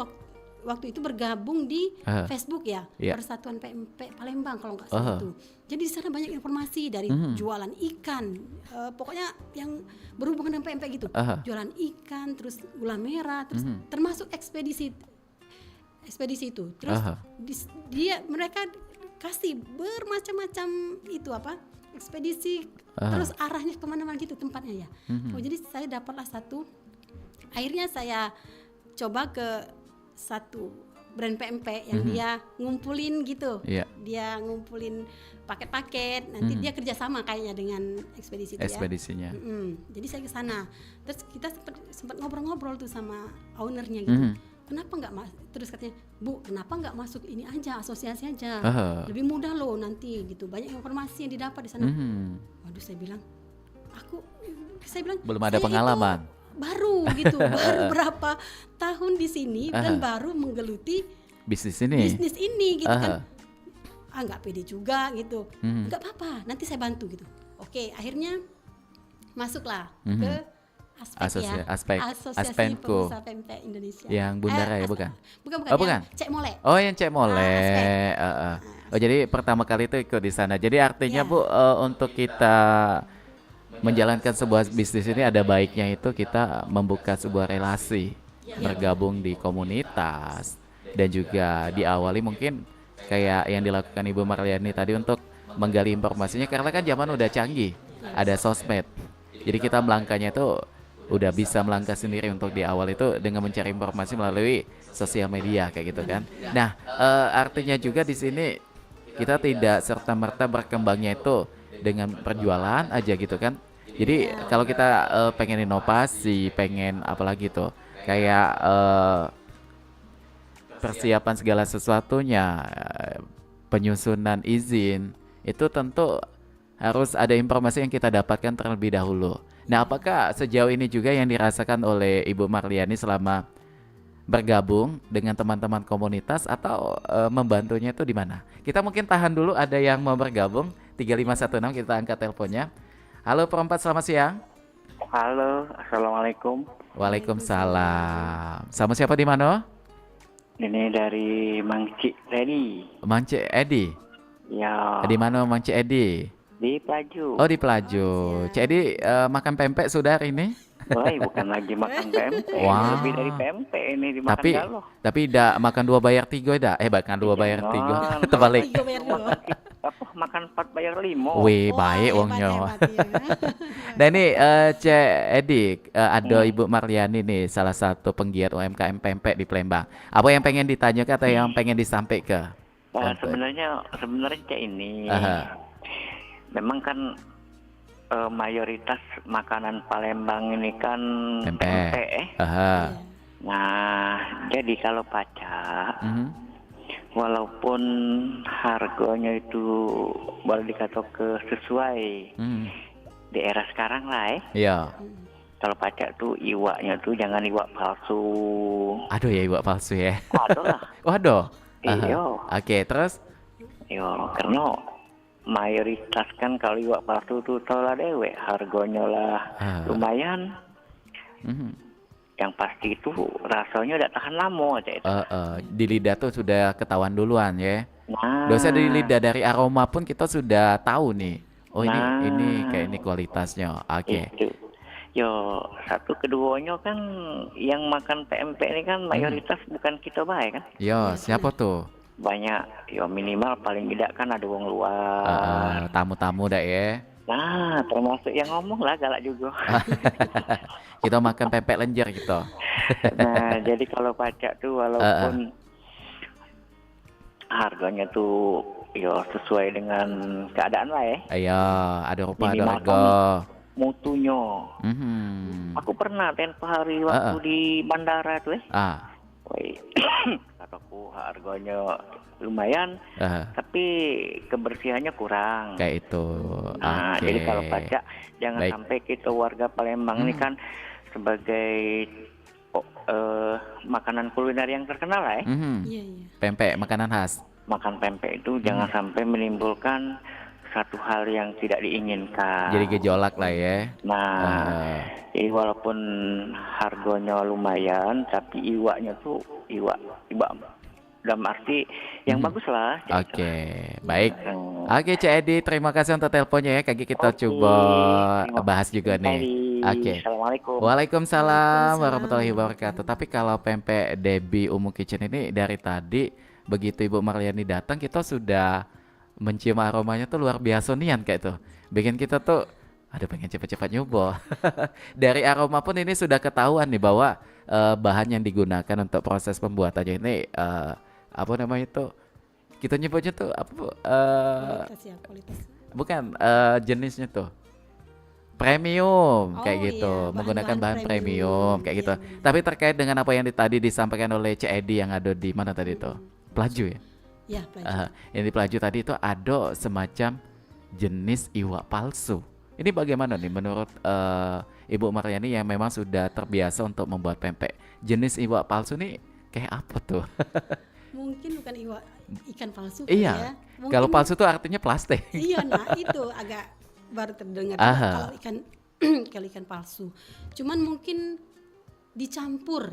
waktu itu bergabung di Facebook ya, Persatuan Pempek Palembang kalau nggak salah itu. Jadi di sana banyak informasi dari jualan ikan, pokoknya yang berhubungan dengan pempek gitu. Jualan ikan, terus gula merah, terus termasuk ekspedisi itu. Terus mereka kasih bermacam-macam itu ekspedisi, terus arahnya kemana-mana gitu tempatnya ya. Jadi saya dapatlah satu. Akhirnya saya coba ke satu brand pempek yang dia ngumpulin gitu. Dia ngumpulin paket-paket, nanti dia kerjasama kayaknya dengan ekspedisi itu ekspedisinya. Jadi saya ke sana. Terus kita sempat ngobrol-ngobrol tuh sama ownernya gitu. Kenapa nggak terus katanya, Bu, kenapa nggak masuk ini aja, asosiasi aja, lebih mudah loh nanti gitu, banyak informasi yang didapat di sana. Waduh, saya bilang belum ada pengalaman, baru gitu, baru berapa tahun di sini dan baru menggeluti bisnis ini gitu kan, nggak pede juga gitu, nggak apa-apa, nanti saya bantu gitu. Oke, akhirnya masuklah ke Asosiasi Pengusaha Pempek Indonesia. Yang Bunda Raya bukan? Bukan. Cek Mole. Oh, yang Cek Mole. Jadi pertama kali itu ikut di sana. Jadi artinya Bu, untuk kita menjalankan sebuah bisnis ini ada baiknya itu kita membuka sebuah relasi, bergabung di komunitas, dan juga diawali mungkin kayak yang dilakukan Ibu Marliani tadi untuk menggali informasinya, karena kan zaman udah canggih, ada sosmed. Jadi kita melangkahnya itu udah bisa melangkah sendiri untuk di awal itu dengan mencari informasi melalui sosial media kayak gitu kan. Nah, artinya juga di sini kita tidak serta-merta berkembangnya itu dengan perjualan aja gitu kan. Jadi kalau kita pengen inovasi, pengen apalagi tuh kayak persiapan segala sesuatunya, penyusunan izin, itu tentu harus ada informasi yang kita dapatkan terlebih dahulu. Nah, apakah sejauh ini juga yang dirasakan oleh Ibu Marliani selama bergabung dengan teman-teman komunitas atau membantunya itu di mana? Kita mungkin tahan dulu, ada yang mau bergabung 3516, kita angkat teleponnya. Halo Perempat, selamat siang. Halo, assalamualaikum. Waalaikumsalam. Sama siapa di mana? Ini dari Mang Cik Edi. Mang Cik Edi. Ya. Di mana Mang Cik Edi? Di Pelaju. Oh, di Pelaju. Cik Edi makan pempek sudah hari ini? Bukan lagi makan pempek. Wow. Lebih dari pempek ini dimakan galoh. Tapi tidak makan 2 bayar 3 dah. Makan 2 bayar 3. Terbalik. Makan 4 bayar 5. Wih, baik uangnya. Dan ini Cik Edi, ada Ibu Marliani nih, salah satu penggiat UMKM pempek di Palembang. Apa yang pengen ditanyakan atau yang pengen disampaikan? Sebenarnya Cik ini memang kan mayoritas makanan Palembang ini kan pempek. Nah, jadi kalau pacak, walaupun harganya itu boleh dikatakan sesuai di era sekarang lah Iya. Kalau pacak tuh iwaknya tuh jangan iwak palsu. Aduh ya iwak palsu ya. Aduh lah. Waduh. Iyo. Oke, terus? Yo, karena mayoritas kan kalau iwak palsu tuh tau lah dewe, harganya lah lumayan. Yang pasti itu rasanya udah tahan lama aja itu. Di lidah tuh sudah ketahuan duluan ya. Nah, Dosa di lidah dari aroma pun kita sudah tahu nih. Oh Nah. ini kayak ini kualitasnya. Oke. itu. Yo, satu keduanya kan yang makan PMP ini kan mayoritas bukan kita baik kan. Yo, siapa tuh? Banyak, yo minimal paling tidak kan ada wong luar. Tamu-tamu dah ya. Nah, termasuk yang ngomong lah galak juga. Kita makan pempek lenjer gitu. Nah, jadi kalau pacak tuh walaupun harganya tuh yo sesuai dengan keadaan lah ya. Ayo, ada rupa ada Minimal harga. Mutunya. Aku pernah tempo hari waktu di bandara tuh Woi, kataku harganya lumayan, tapi kebersihannya kurang. Kayak itu. Nah, Oke. jadi kalau pajak jangan Baik. sampai kita warga Palembang ini kan sebagai makanan kuliner yang terkenal lah ya. Iya, iya. Pempek makanan khas. Makan pempek itu jangan sampai menimbulkan satu hal yang tidak diinginkan. Jadi gejolak lah ya. Nah, jadi walaupun harganya lumayan, tapi iwaknya tuh iwak dalam arti yang bagus lah. Oke, baik. Oke, Cik Edi, terima kasih untuk teleponnya ya. Kaki kita Oke, coba terima bahas juga kasih. nih. Oke. Assalamualaikum. Waalaikumsalam warahmatullahi wabarakatuh. Tapi kalau pempek Debbie Umu Kitchen ini dari tadi begitu Ibu Marliani datang kita sudah mencium aromanya tuh luar biasa nian kayak tuh. Bikin kita tuh aduh pengen cepat-cepat nyoba. Dari aroma pun ini sudah ketahuan nih bahwa bahan yang digunakan untuk proses pembuatannya ini apa namanya itu? Kita nyebutnya tuh apa Bu? Kualitas ya, kualitas. Bukan jenisnya tuh premium kayak gitu, iya, menggunakan bahan bahan-bahan premium kayak premium, gitu. iya, benar. Tapi terkait dengan apa yang tadi disampaikan oleh Cik Edi yang ada di mana tadi tuh? Pelaju ya? Ya, pelajar. Yang di Pelaju tadi itu ada semacam jenis iwak palsu. Ini bagaimana nih menurut Ibu Marliani yang memang sudah terbiasa untuk membuat pempek? Jenis iwak palsu nih kayak apa tuh? Mungkin bukan ikan palsu Iya. ya. Mungkin, Kalau palsu tuh artinya plastik. Iya, nah itu agak baru terdengar Aha. kalau kalau ikan palsu. Cuman mungkin dicampur.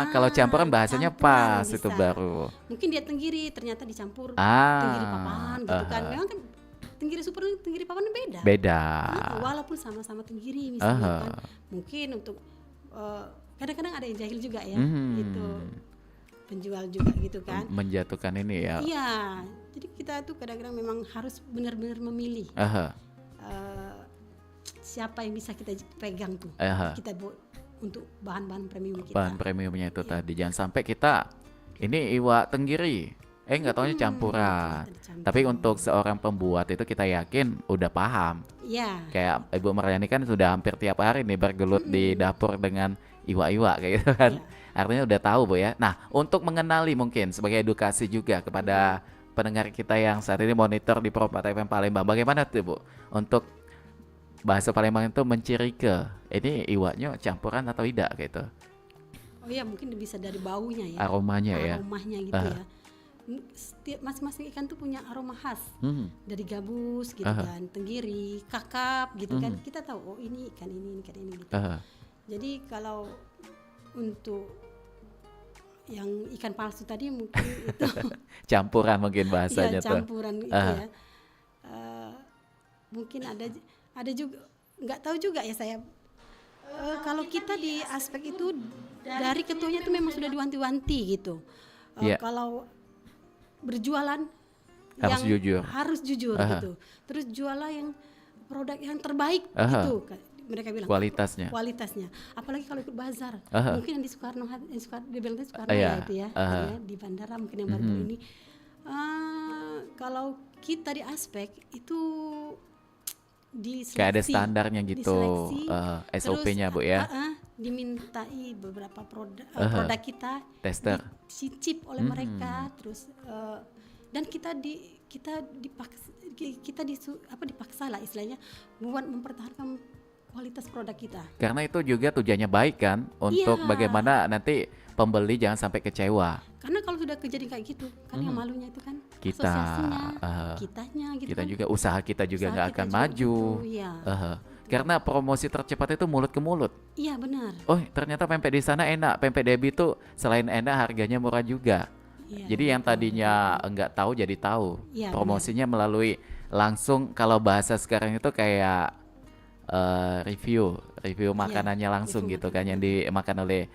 Kalau campuran bahasanya campuran pas itu bisa. baru. Mungkin dia tenggiri ternyata dicampur tenggiri papan gitu kan. Aha. Memang kan tenggiri super dan tenggiri papan beda. Beda. Walaupun sama-sama tenggiri misalnya Aha. kan. Mungkin untuk kadang-kadang ada yang jahil juga ya. Itu penjual juga gitu kan. Menjatuhkan ini ya. Iya. Jadi kita tuh kadang-kadang memang harus benar-benar memilih siapa yang bisa kita pegang tuh. Kita buat untuk bahan-bahan premium kita. Bahan premiumnya itu tadi. Jangan sampai kita ini iwak tenggiri. Nggak taunya campuran. Tapi untuk seorang pembuat itu kita yakin udah paham. Iya. Kayak Ibu Marliani kan sudah hampir tiap hari nih bergelut di dapur dengan iwak-iwak kayak gitu kan. Artinya udah tahu Bu ya. Nah, untuk mengenali mungkin sebagai edukasi juga kepada pendengar kita yang saat ini monitor di Pro 4 FM Palembang. Bagaimana tuh Bu untuk bahasa Palembang itu menciri ke ini iwaknya campuran atau tidak gitu. Oh iya, mungkin bisa dari baunya ya. Aromanya ya. Aromanya gitu ya. Setiap masing-masing ikan tuh punya aroma khas. Dari gabus gitu kan, tenggiri, kakap gitu kan. Kita tahu oh ini ikan ini gitu. Jadi kalau untuk yang ikan palsu tadi mungkin itu campuran mungkin bahasanya iya, campuran tuh. itu ya. Mungkin ada juga nggak tahu juga ya saya. Kalau kita di aspek itu dari ketuanya itu memang sudah diwanti-wanti gitu. Kalau berjualan Harus yang jujur. harus jujur gitu. Terus jualah yang produk yang terbaik gitu. Mereka bilang Kualitasnya. apalagi kalau ikut bazar mungkin yang di Soekarno dia bilang Soekarno Iya. ya itu ya, ya di bandara mungkin yang baru ini kalau kita di aspek itu diseleksi, Kayak ada standarnya gitu, diseleksi, SOP-nya Bu ya. dimintai beberapa produk kita Tester. dicicip oleh mereka, terus dan dipaksa lah istilahnya buat mempertahankan kualitas produk kita. Karena itu juga tujuannya baik kan untuk bagaimana nanti pembeli jangan sampai kecewa. Karena kalau sudah kejadian kayak gitu, kan yang malunya itu kan Kita, asosiasinya, kitanya gitu kita kan. juga usaha kita juga nggak akan maju. Iya. Karena promosi tercepat itu mulut ke mulut. Iya benar. Oh ternyata pempek di sana enak. Pempek Debbie itu selain enak harganya murah juga. Iya, Jadi yang tadinya enggak tahu jadi tahu. Iya, Promosinya melalui langsung, kalau bahasa sekarang itu kayak review makanannya langsung review gitu kan yang dimakan oleh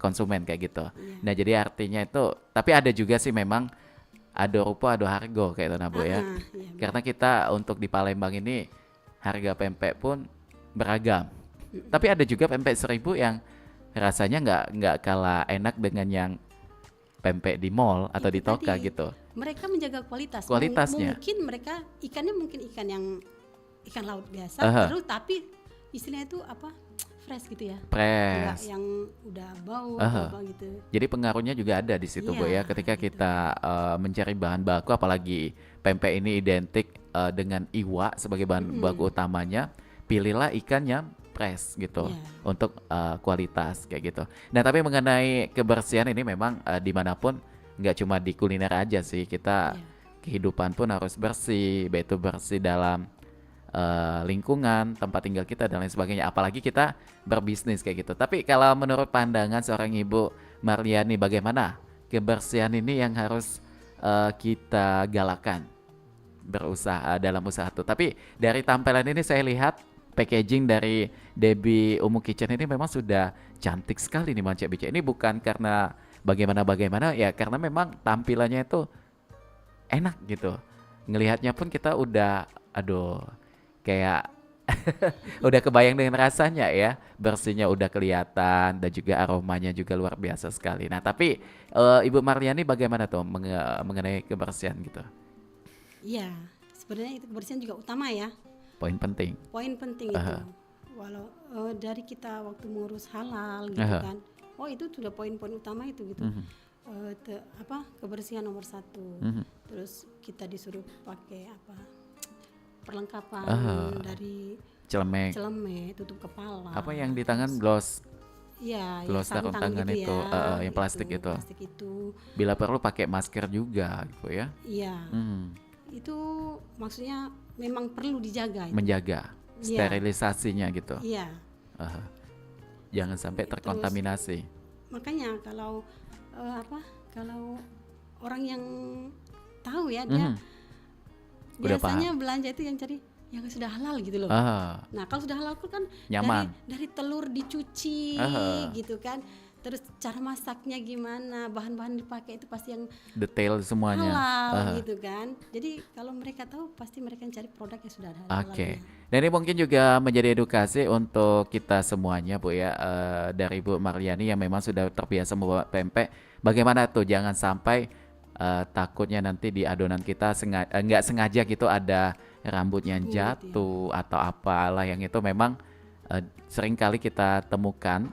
konsumen kayak gitu. Iya. Nah jadi artinya itu, tapi ada juga sih memang ado rupo ado hargo kayak itu Bu ya. Iya, Karena kita untuk di Palembang ini harga pempek pun beragam. Tapi ada juga pempek 1.000 yang rasanya nggak kalah enak dengan yang pempek di mall atau Itu di toka tadi. gitu. Mereka menjaga kualitas. Kualitasnya. Mungkin mereka ikannya mungkin ikan laut biasa, terus tapi istilahnya itu fresh gitu ya. Nggak Fresh. yang udah bau atau apa gitu. Jadi pengaruhnya juga ada di situ Bu ya. Iya, Ketika gitu. kita mencari bahan baku, apalagi pempek ini identik dengan iwa sebagai bahan baku utamanya, pilihlah ikannya fresh gitu untuk kualitas kayak gitu. Nah tapi mengenai kebersihan ini memang dimanapun, nggak cuma di kuliner aja sih, kita kehidupan pun harus bersih, baik itu bersih dalam lingkungan, tempat tinggal kita dan lain sebagainya. Apalagi kita berbisnis kayak gitu. Tapi kalau menurut pandangan seorang Ibu Marliani, bagaimana kebersihan ini yang harus kita galakan berusaha dalam usaha tuh? Tapi dari tampilan ini saya lihat packaging dari Debbie Umu Kitchen ini memang sudah cantik sekali nih Mance Bice. Ini bukan karena bagaimana ya, karena memang tampilannya itu enak gitu. Ngelihatnya pun kita udah kayak udah kebayang dengan rasanya ya, bersihnya udah kelihatan dan juga aromanya juga luar biasa sekali. Nah tapi Ibu Marliani bagaimana tuh mengenai kebersihan gitu? Iya, sebenarnya itu kebersihan juga utama ya. Poin penting. Poin penting itu. Walau dari kita waktu mengurus halal gitu kan. Oh itu sudah poin-poin utama itu gitu. Kebersihan nomor 1. Terus kita disuruh pakai perlengkapan dari Celemek, tutup kepala. apa yang di tangan, gloss? Iya, Gloss sarung tangan gitu itu, ya, yang plastik itu. Plastik itu. Bila perlu pakai masker juga gitu ya. Iya. Itu maksudnya memang perlu dijaga. Menjaga sterilisasinya gitu. Iya. Jangan sampai terkontaminasi. Makanya kalau orang yang tahu ya dia Udah biasanya belanja itu yang cari yang sudah halal gitu loh. Nah kalau sudah halal kan nyaman. dari telur dicuci gitu kan. Terus cara masaknya gimana, bahan-bahan dipakai itu pasti yang Detail semuanya. halal gitu kan. Jadi kalau mereka tahu pasti mereka cari produk yang sudah ada halal. Oke. Dan ini mungkin juga menjadi edukasi untuk kita semuanya Bu ya, dari Bu Marliani yang memang sudah terbiasa membuat pempek. Bagaimana tuh jangan sampai takutnya nanti di adonan kita nggak sengaja gitu ada rambutnya yang jatuh atau apalah yang itu memang sering kali kita temukan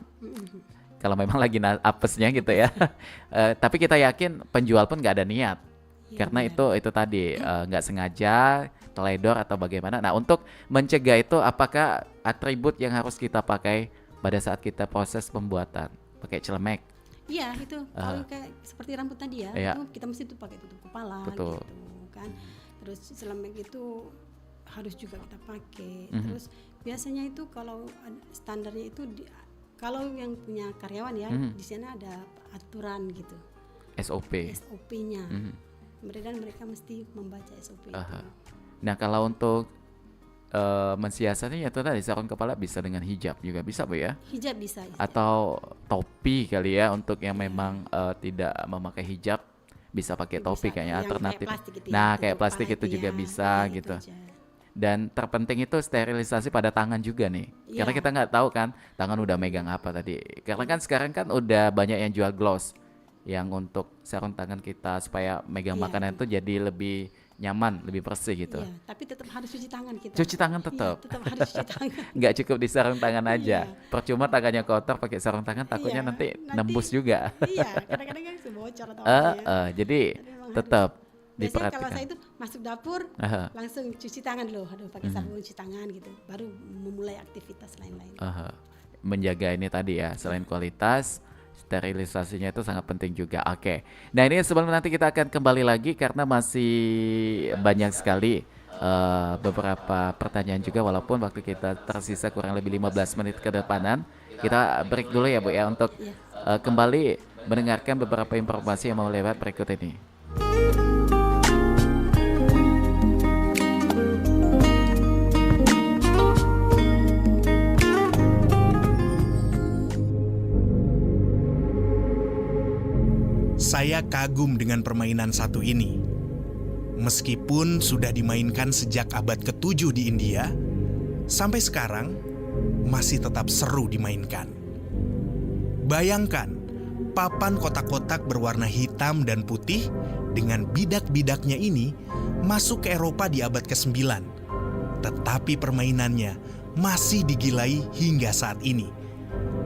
kalau memang lagi apesnya gitu ya. Tapi kita yakin penjual pun nggak ada niat karena itu tadi nggak sengaja teledor atau bagaimana. Nah untuk mencegah itu apakah atribut yang harus kita pakai pada saat kita proses pembuatan? Pakai celemek? Iya itu kalau kayak seperti rambut tadi ya, itu kita mesti tuh pakai tutup kepala gitu kan. Terus celemek itu harus juga kita pakai. Terus biasanya itu kalau standarnya itu kalau yang punya karyawan ya di sana ada aturan gitu. SOP-nya. Mereka mesti membaca SOP itu. Nah kalau untuk mensiasatinya itu tadi sarung kepala bisa dengan hijab juga bisa Bu ya? Hijab bisa. Atau topi kali ya untuk yang memang tidak memakai hijab bisa pakai topi kayaknya alternatif. Kayak plastik itu juga bisa gitu. Dan terpenting itu sterilisasi pada tangan juga nih. Karena kita nggak tahu kan tangan udah megang apa tadi. Karena kan sekarang kan udah banyak yang jual gloss yang untuk sarung tangan kita supaya megang makanan itu jadi lebih nyaman, lebih bersih gitu. Iya, tapi tetap harus cuci tangan kita. Cuci tangan Iya, tetap. tetap harus cuci tangan. Nggak cukup di sarung tangan aja. Iya. Percuma tangannya kotor pakai sarung tangan, takutnya Iya, nanti nanti- nembus juga. Iya, kadang-kadang kan bocor atau apa ya. Jadi memang tetap Biasanya kalau diperhatikan. saya itu masuk dapur, Aha. langsung cuci tangan dulu, pakai sabun cuci tangan gitu, baru memulai aktivitas lain-lain. Aha. Menjaga ini tadi ya, selain kualitas, sterilisasinya itu sangat penting juga. Oke. Nah ini sebelum nanti kita akan kembali lagi karena masih banyak sekali beberapa pertanyaan juga, walaupun waktu kita tersisa kurang lebih 15 menit ke depanan. Kita break dulu ya Bu ya untuk kembali mendengarkan beberapa informasi yang mau lewat berikut ini. Saya kagum dengan permainan satu ini. Meskipun sudah dimainkan sejak abad ke-7 di India, sampai sekarang masih tetap seru dimainkan. Bayangkan, papan kotak-kotak berwarna hitam dan putih dengan bidak-bidaknya ini masuk ke Eropa di abad ke-9. Tetapi permainannya masih digilai hingga saat ini.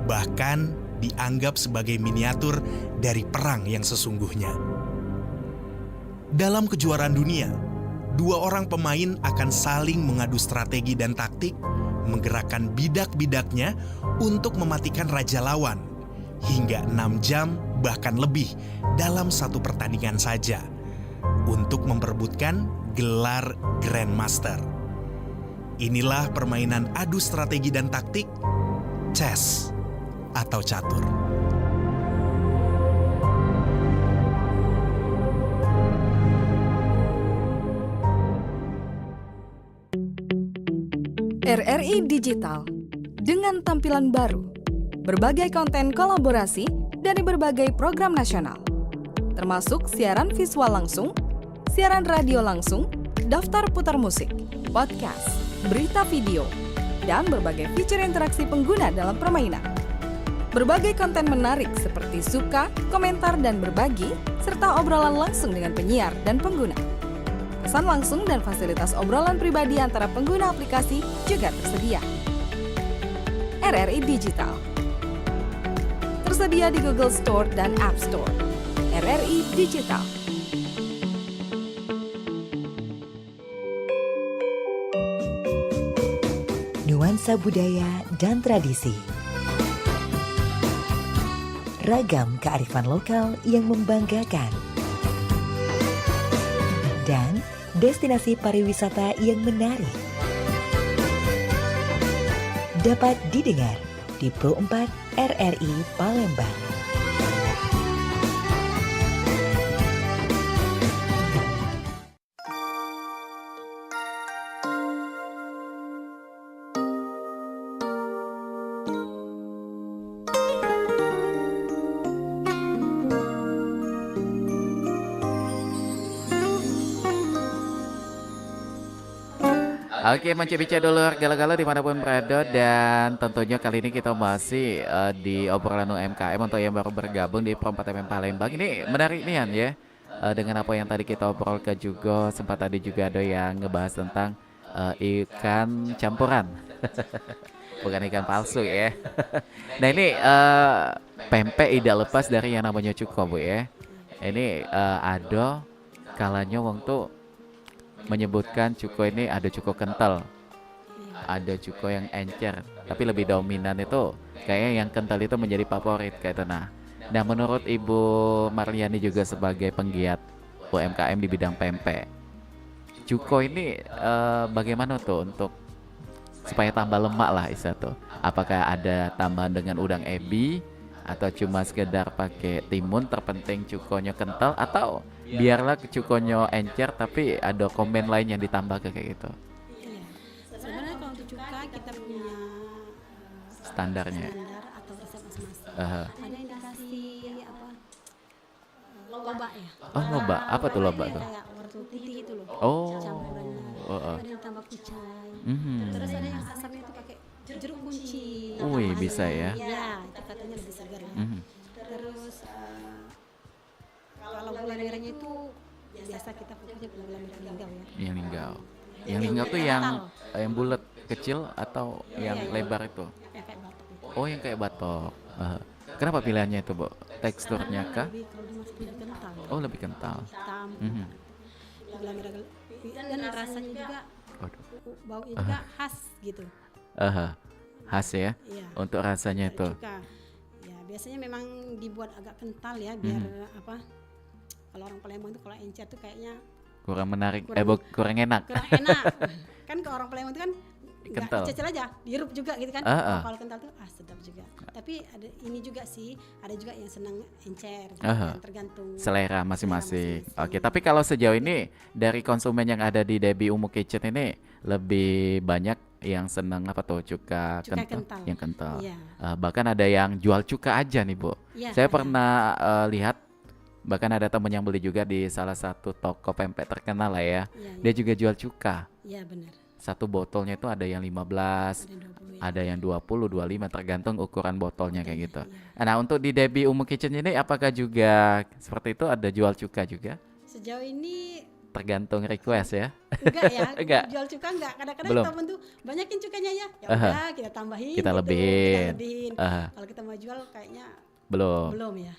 Bahkan dianggap sebagai miniatur dari perang yang sesungguhnya. Dalam kejuaraan dunia, dua orang pemain akan saling mengadu strategi dan taktik, menggerakkan bidak-bidaknya untuk mematikan raja lawan, hingga 6 jam bahkan lebih dalam satu pertandingan saja, untuk memperebutkan gelar Grandmaster. Inilah permainan adu strategi dan taktik, chess atau catur. RRI Digital dengan tampilan baru, berbagai konten kolaborasi dari berbagai program nasional, termasuk siaran visual langsung, siaran radio langsung, daftar putar musik, podcast, berita video, dan berbagai fitur interaksi pengguna dalam permainan. Berbagai konten menarik seperti suka, komentar, dan berbagi, serta obrolan langsung dengan penyiar dan pengguna. Pesan langsung dan fasilitas obrolan pribadi antara pengguna aplikasi juga tersedia. RRI Digital tersedia di Google Store dan App Store. RRI Digital. Nuansa budaya dan tradisi. Ragam kearifan lokal yang membanggakan. Dan destinasi pariwisata yang menarik. Dapat didengar di Pro 4 RRI Palembang. Oke, Mancebica dulu gala-gala dimanapun berada, dan tentunya kali ini kita masih di obrolan UMKM untuk yang baru bergabung di Pro 4 FM Palembang. Ini menarik nih ya, dengan apa yang tadi kita obrolkan juga, sempat tadi juga ada yang ngebahas tentang ikan campuran. Bukan ikan palsu ya. Nah ini pempek tidak lepas dari yang namanya cuko Bu ya. Ini ada kalanya wong tuh menyebutkan cuko ini ada cuko kental, ada cuko yang encer, tapi lebih dominan itu kayaknya yang kental itu menjadi favorit kayak itu. Nah menurut Ibu Marliani juga sebagai penggiat UMKM di bidang pempek, cuko ini bagaimana tuh untuk supaya tambah lemak lah istilah tuh? Apakah ada tambahan dengan udang ebi atau cuma sekedar pakai timun, terpenting cukonya kental, atau biarlah cukonya encer tapi ada komen lain yang ditambah kayak gitu? Iya. Sebenarnya kalau untuk cuka kita punya Standarnya. standar atau resep masing-masing. Aha. Ada yang dikasih apa? Loba ya. Oh loba, apa tuh loba tuh? Kayak wortel putih itu loh. Oh. Campurannya. Ada yang tambah kucai. Terus ada yang asapnya itu pakai jeruk kunci. Wih, bisa ya? Iya, itu katanya lebih segar ya. Terus kalau gula merahnya itu biasa kita pakai aja gula merah linggau ya. Yang linggau. Yang Yang linggau tuh yang kental. yang bulat kecil atau yang Iya, lebar itu? Yang kayak batok itu. Oh, yang kayak batok. Kenapa pilihannya itu, Bu? Teksturnya kah? Lebih kalau dimasak lebih kental. Oh, lebih kental. Hitam. Mhm. Gula merah dan rasanya juga Waduh. baunya juga khas gitu. Khas ya Iya. untuk rasanya itu. Cuka. Ya, biasanya memang dibuat agak kental ya biar apa? Kalau orang Palembang tuh kalau encer tuh kayaknya Kurang menarik, Kurang- kurang enak. kurang enak. Kan ke orang Palembang itu kan nggak Kental. dicecil aja, dihirup juga gitu kan. Kalau kental tuh sedap juga. Tapi ada ini juga sih, ada juga yang senang encer gitu kan, tergantung Selera masing-masing. masing-masing. Oke, tapi kalau sejauh ini dari konsumen yang ada di Debbie Umu Kitchen ini lebih banyak yang senang apa tuh cuka kental. yang kental. Iya. Bahkan ada yang jual cuka aja nih, Bu. Iya, Saya ada. pernah lihat, bahkan ada temen yang beli juga di salah satu toko pempek terkenal lah ya. Iya, Dia juga jual cuka. Iya benar. Satu botolnya itu ada yang 15, Ada yang 20 ya. ada yang 20, 25, tergantung ukuran botolnya kayak gitu. Iya. Nah, untuk di Debbie Umu Kitchen ini apakah juga seperti itu, ada jual cuka juga? Sejauh ini Tergantung request ya. enggak ya. Enggak. Jual cuka enggak. Kadang-kadang Belum. kita bantu banyakin cukanya ya. Ya udah kita tambahin Kita gitu. lebihin. Kita lebihin. Aha. Kalau kita mau jual kayaknya Belum. belum ya.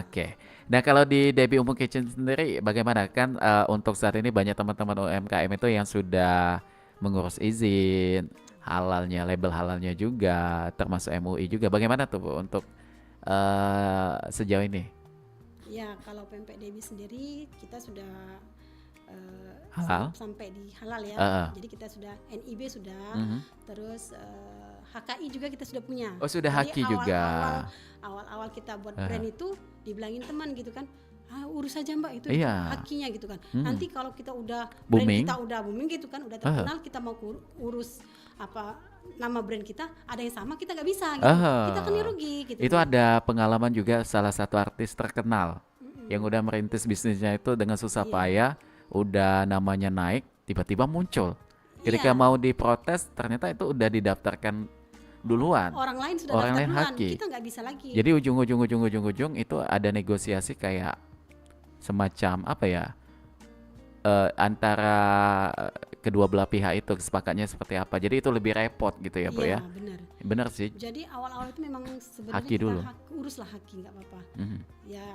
Oke. Nah, kalau di Debbie Umu Kitchen sendiri bagaimana kan untuk saat ini banyak teman-teman UMKM itu yang sudah mengurus izin halalnya, label halalnya juga, termasuk MUI juga. Bagaimana tuh, Bu, untuk sejauh ini? Ya, kalau pempek Debbie sendiri kita sudah Halal? sampai di halal ya. Jadi kita sudah NIB sudah, terus HKI juga kita sudah punya. Oh, sudah Jadi HKI juga. Awal-awal kita buat brand itu dibilangin teman gitu kan. Urus aja Mbak itu Iya. HKI-nya gitu kan. Nanti kalau kita udah Booming. brand kita udah booming gitu kan, udah terkenal, kita mau urus apa nama brand kita ada yang sama kita nggak bisa gitu. Kita kan rugi gitu. Itu ada pengalaman juga salah satu artis terkenal yang udah merintis bisnisnya itu dengan susah payah, udah namanya naik, tiba-tiba muncul. Ketika Iya. mau diprotes, ternyata itu udah didaftarkan duluan. Orang lain sudah Orang daftar lain duluan, HKI. kita nggak bisa lagi. Jadi ujung-ujung itu ada negosiasi kayak semacam apa ya, antara kedua belah pihak itu kesepakatnya seperti apa. Jadi itu lebih repot gitu ya, Bu ya. Benar. Benar sih. Jadi awal-awal itu memang sebenarnya Haki kita dulu. uruslah haki nggak apa-apa. Mhm. Ya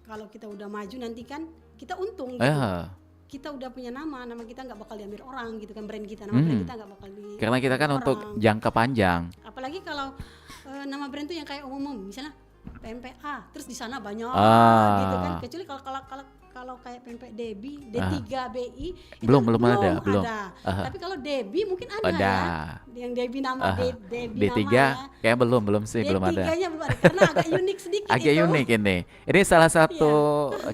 kalau kita udah maju nanti kan kita untung gitu. Kita udah punya nama kita nggak bakal diambil orang gitu kan, brand kita, nama brand kita nggak bakal di. Karena kita kan untuk orang. jangka panjang. Apalagi kalau nama brand tuh yang kayak umum, misalnya PMPA, terus di sana banyak gitu kan. Kecuali kalau kayak pempek Debbie, D3BI itu Belum ada. Tapi kalau Debbie mungkin ada. Ya. Yang Debbie nama Debbie D3 nama ya. kayak belum sih, belum ada. D3-nya belum ada karena agak unik sedikit Agak itu. unik ini. Ini salah satu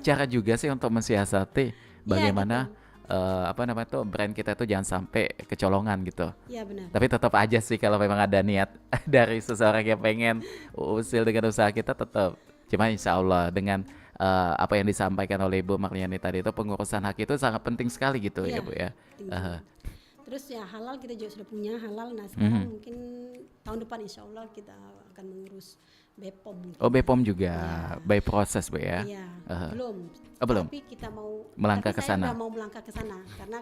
cara juga sih untuk mensiasati bagaimana apa namanya tuh brand kita tuh jangan sampai kecolongan gitu. Iya benar. Tapi tetap aja sih kalau memang ada niat dari seseorang yang pengen usil dengan usaha kita, tetap. Cuma insya Allah dengan apa yang disampaikan oleh Ibu Marliani tadi itu, pengurusan hak itu sangat penting sekali gitu ya Bu ya. Terus ya halal kita juga sudah punya halal. Nah sekarang mungkin tahun depan insya Allah kita akan mengurus BPOM. Oh BPOM juga, by proses Bu ya. Iya, belum. Belum. Tapi kita mau Melangkah ke sana. Saya udah mau melangkah ke sana karena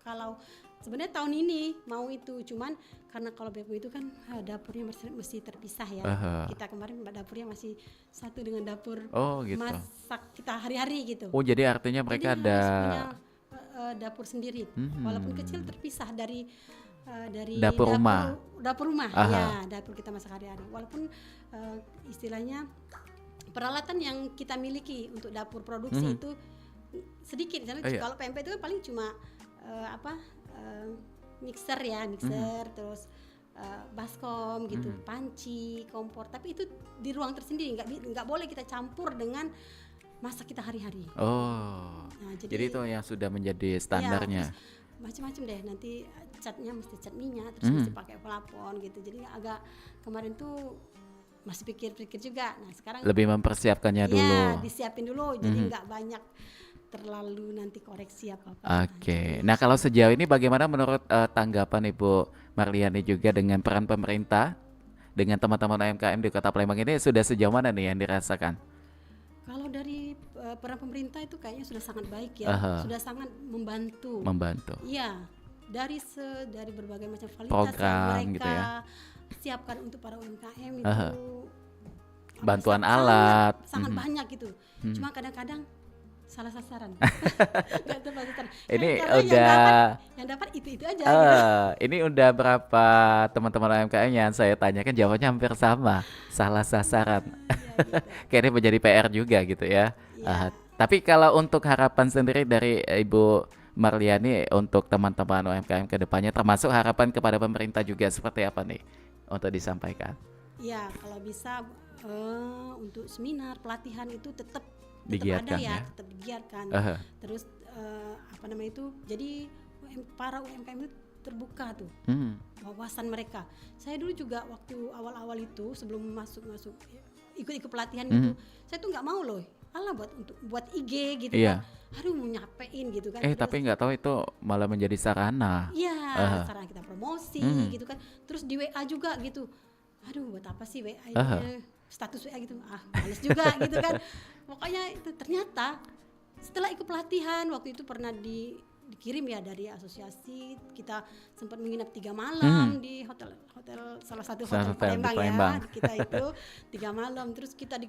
kalau sebenarnya tahun ini mau itu, cuman karena kalau BPOM itu kan dapurnya mesti terpisah ya. Kita kemarin dapurnya masih satu dengan dapur gitu. masak kita hari-hari gitu. Oh jadi artinya mereka Jadi ada harus punya dapur sendiri, walaupun kecil terpisah dari dapur rumah. Dapur rumah, ya dapur kita masak hari-hari. Walaupun istilahnya peralatan yang kita miliki untuk dapur produksi itu sedikit. Misalnya kalau pempek itu kan paling cuma mixer ya, terus baskom gitu, panci, kompor. Tapi itu di ruang tersendiri, nggak boleh kita campur dengan masak kita hari-hari. Nah, jadi itu yang sudah menjadi standarnya. Ya, macam-macam deh, nanti catnya mesti cat minyak, terus mesti pakai pelapon gitu. Jadi agak kemarin tuh masih pikir-pikir juga. Nah sekarang lebih mempersiapkannya dulu. Ya disiapin dulu, jadi nggak banyak terlalu nanti koreksi apa-apa. Oke. Nah kalau sejauh ini bagaimana menurut tanggapan Ibu Marliani juga dengan peran pemerintah dengan teman-teman UMKM di Kota Palembang ini, sudah sejauh mana nih yang dirasakan? Kalau dari peran pemerintah itu kayaknya sudah sangat baik ya, sudah sangat membantu. Iya, dari berbagai macam fasilitas program yang mereka gitu ya, siapkan untuk para UMKM itu. Bantuan alat sangat banyak gitu. Cuma kadang-kadang salah sasaran. Nggak tepat sasaran. Ini Karena udah yang dapat itu aja gitu. Ini udah berapa teman-teman UMKM yang saya tanyakan jawabannya hampir sama, salah sasaran. Gitu. Kayaknya menjadi PR juga gitu ya. Tapi kalau untuk harapan sendiri dari Ibu Marliani untuk teman-teman UMKM ke depannya, termasuk harapan kepada pemerintah juga, seperti apa nih untuk disampaikan? Ya, kalau bisa untuk seminar, pelatihan itu tetap Digiatkan ada ya, ya. tetap digiatkan. Terus jadi para UMKM itu terbuka tuh wawasan mereka. Saya dulu juga waktu awal-awal itu sebelum masuk ikut pelatihan gitu, saya tuh nggak mau loh, buat IG gitu kan. Aduh, mau nyapein gitu kan. Tapi nggak tahu itu malah menjadi sarana. Iya, sarana kita promosi gitu kan. Terus di WA juga gitu. Aduh, buat apa sih WA ini? Status WA gitu, males juga gitu kan. Pokoknya itu ternyata setelah ikut pelatihan waktu itu pernah dikirim ya dari asosiasi, kita sempat menginap 3 malam di hotel salah satu hotel Palembang ya. Kita itu 3 malam, terus kita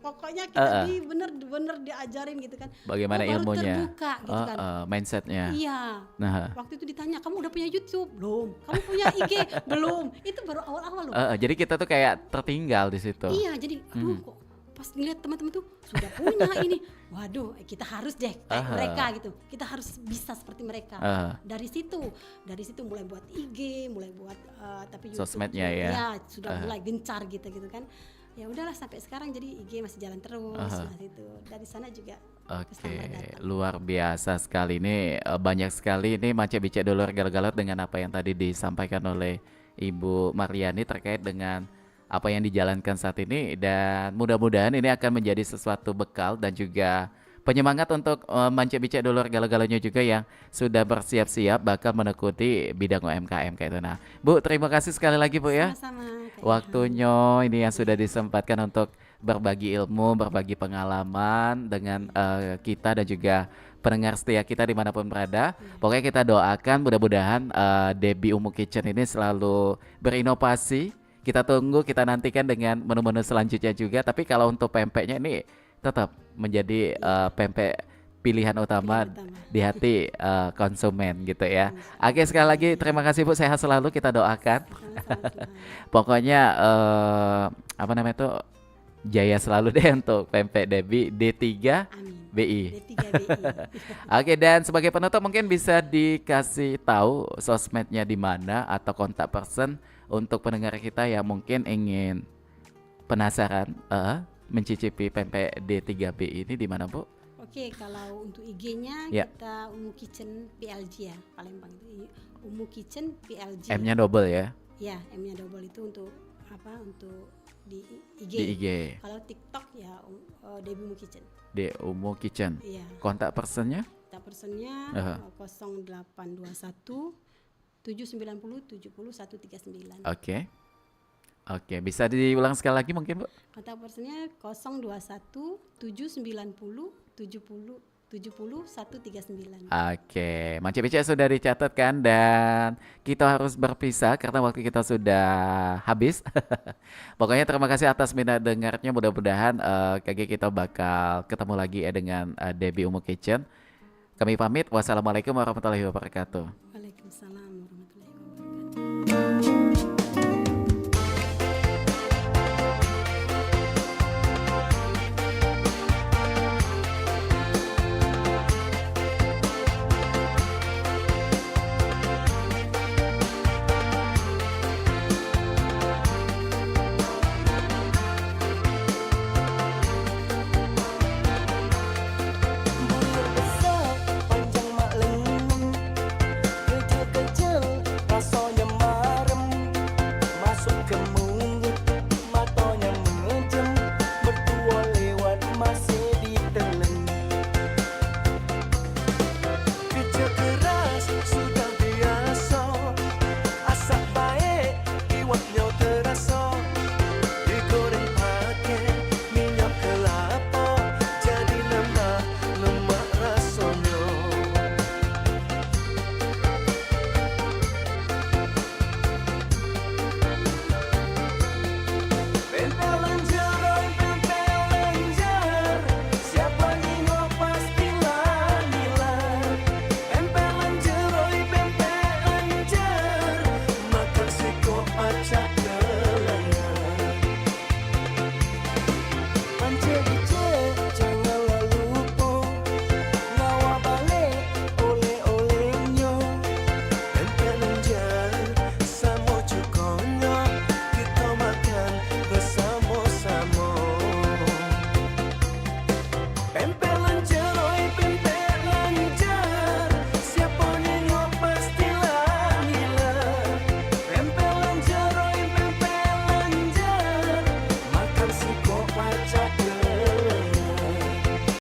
pokoknya kita bener-bener diajarin gitu kan. Bagaimana ilmunya? Terbuka gitu kan. Mindsetnya. Iya. Waktu itu ditanya, kamu udah punya YouTube? Belum. Kamu punya IG? Belum. Itu baru awal-awal loh. Jadi kita tuh kayak tertinggal di situ. Iya, jadi kok pas ngeliat teman-teman tuh sudah punya ini, waduh, kita harus deh kayak mereka gitu, kita harus bisa seperti mereka. Dari situ mulai buat IG, mulai buat tapi YouTube, sosmednya ya sudah mulai gencar gitu kan. Ya udahlah sampai sekarang, jadi IG masih jalan terus. Itu dari sana juga. Luar biasa sekali ini, banyak sekali ini Mace-Bice Dulur Galau-Galau dengan apa yang tadi disampaikan oleh Ibu Marliani terkait dengan apa yang dijalankan saat ini, dan mudah-mudahan ini akan menjadi sesuatu bekal dan juga penyemangat untuk Mace-Bice Dulur Galau-Galaunya juga yang sudah bersiap-siap bakal menekuni bidang UMKM kayak itu. Nah, Bu, terima kasih sekali lagi Bu ya. Sama-sama. Waktunya ini yang sudah disempatkan untuk berbagi ilmu, berbagi pengalaman dengan kita dan juga pendengar setia kita dimanapun berada. Pokoknya kita doakan mudah-mudahan Debbie Umu Kitchen ini selalu berinovasi. Kita tunggu, kita nantikan dengan menu-menu selanjutnya juga. Tapi kalau untuk pempeknya ini tetap menjadi pempek pilihan utama di hati konsumen gitu ya. Oke, sekali lagi terima kasih Bu, sehat selalu kita doakan. Pokoknya apa namanya itu, jaya selalu deh untuk pempek Debbie D3 BI. Oke, dan sebagai penutup mungkin bisa dikasih tahu sosmednya di mana atau kontak person untuk pendengar kita yang mungkin ingin penasaran mencicipi pempek D3B ini di mana Bu? Oke, kalau untuk IG-nya kita Umu Kitchen PLG ya, Palembang itu Umu Kitchen PLG. M-nya double ya? Ya, M-nya double itu untuk apa? Untuk di IG. Di IG. Kalau TikTok ya Debbie Umu Kitchen. De Umu Kitchen. Iya. Kontak personnya? Kontak personnya 0821 790 70 139. Oke, bisa diulang sekali lagi mungkin Bu? Kontak personnya 021 790 70 139. Oke, Mace-Bice sudah dicatat kan, dan kita harus berpisah karena waktu kita sudah habis. Pokoknya terima kasih atas minat dengarnya. Mudah-mudahan kita bakal ketemu lagi ya dengan Debbie Umu Kitchen. Kami pamit. Wassalamualaikum warahmatullahi wabarakatuh.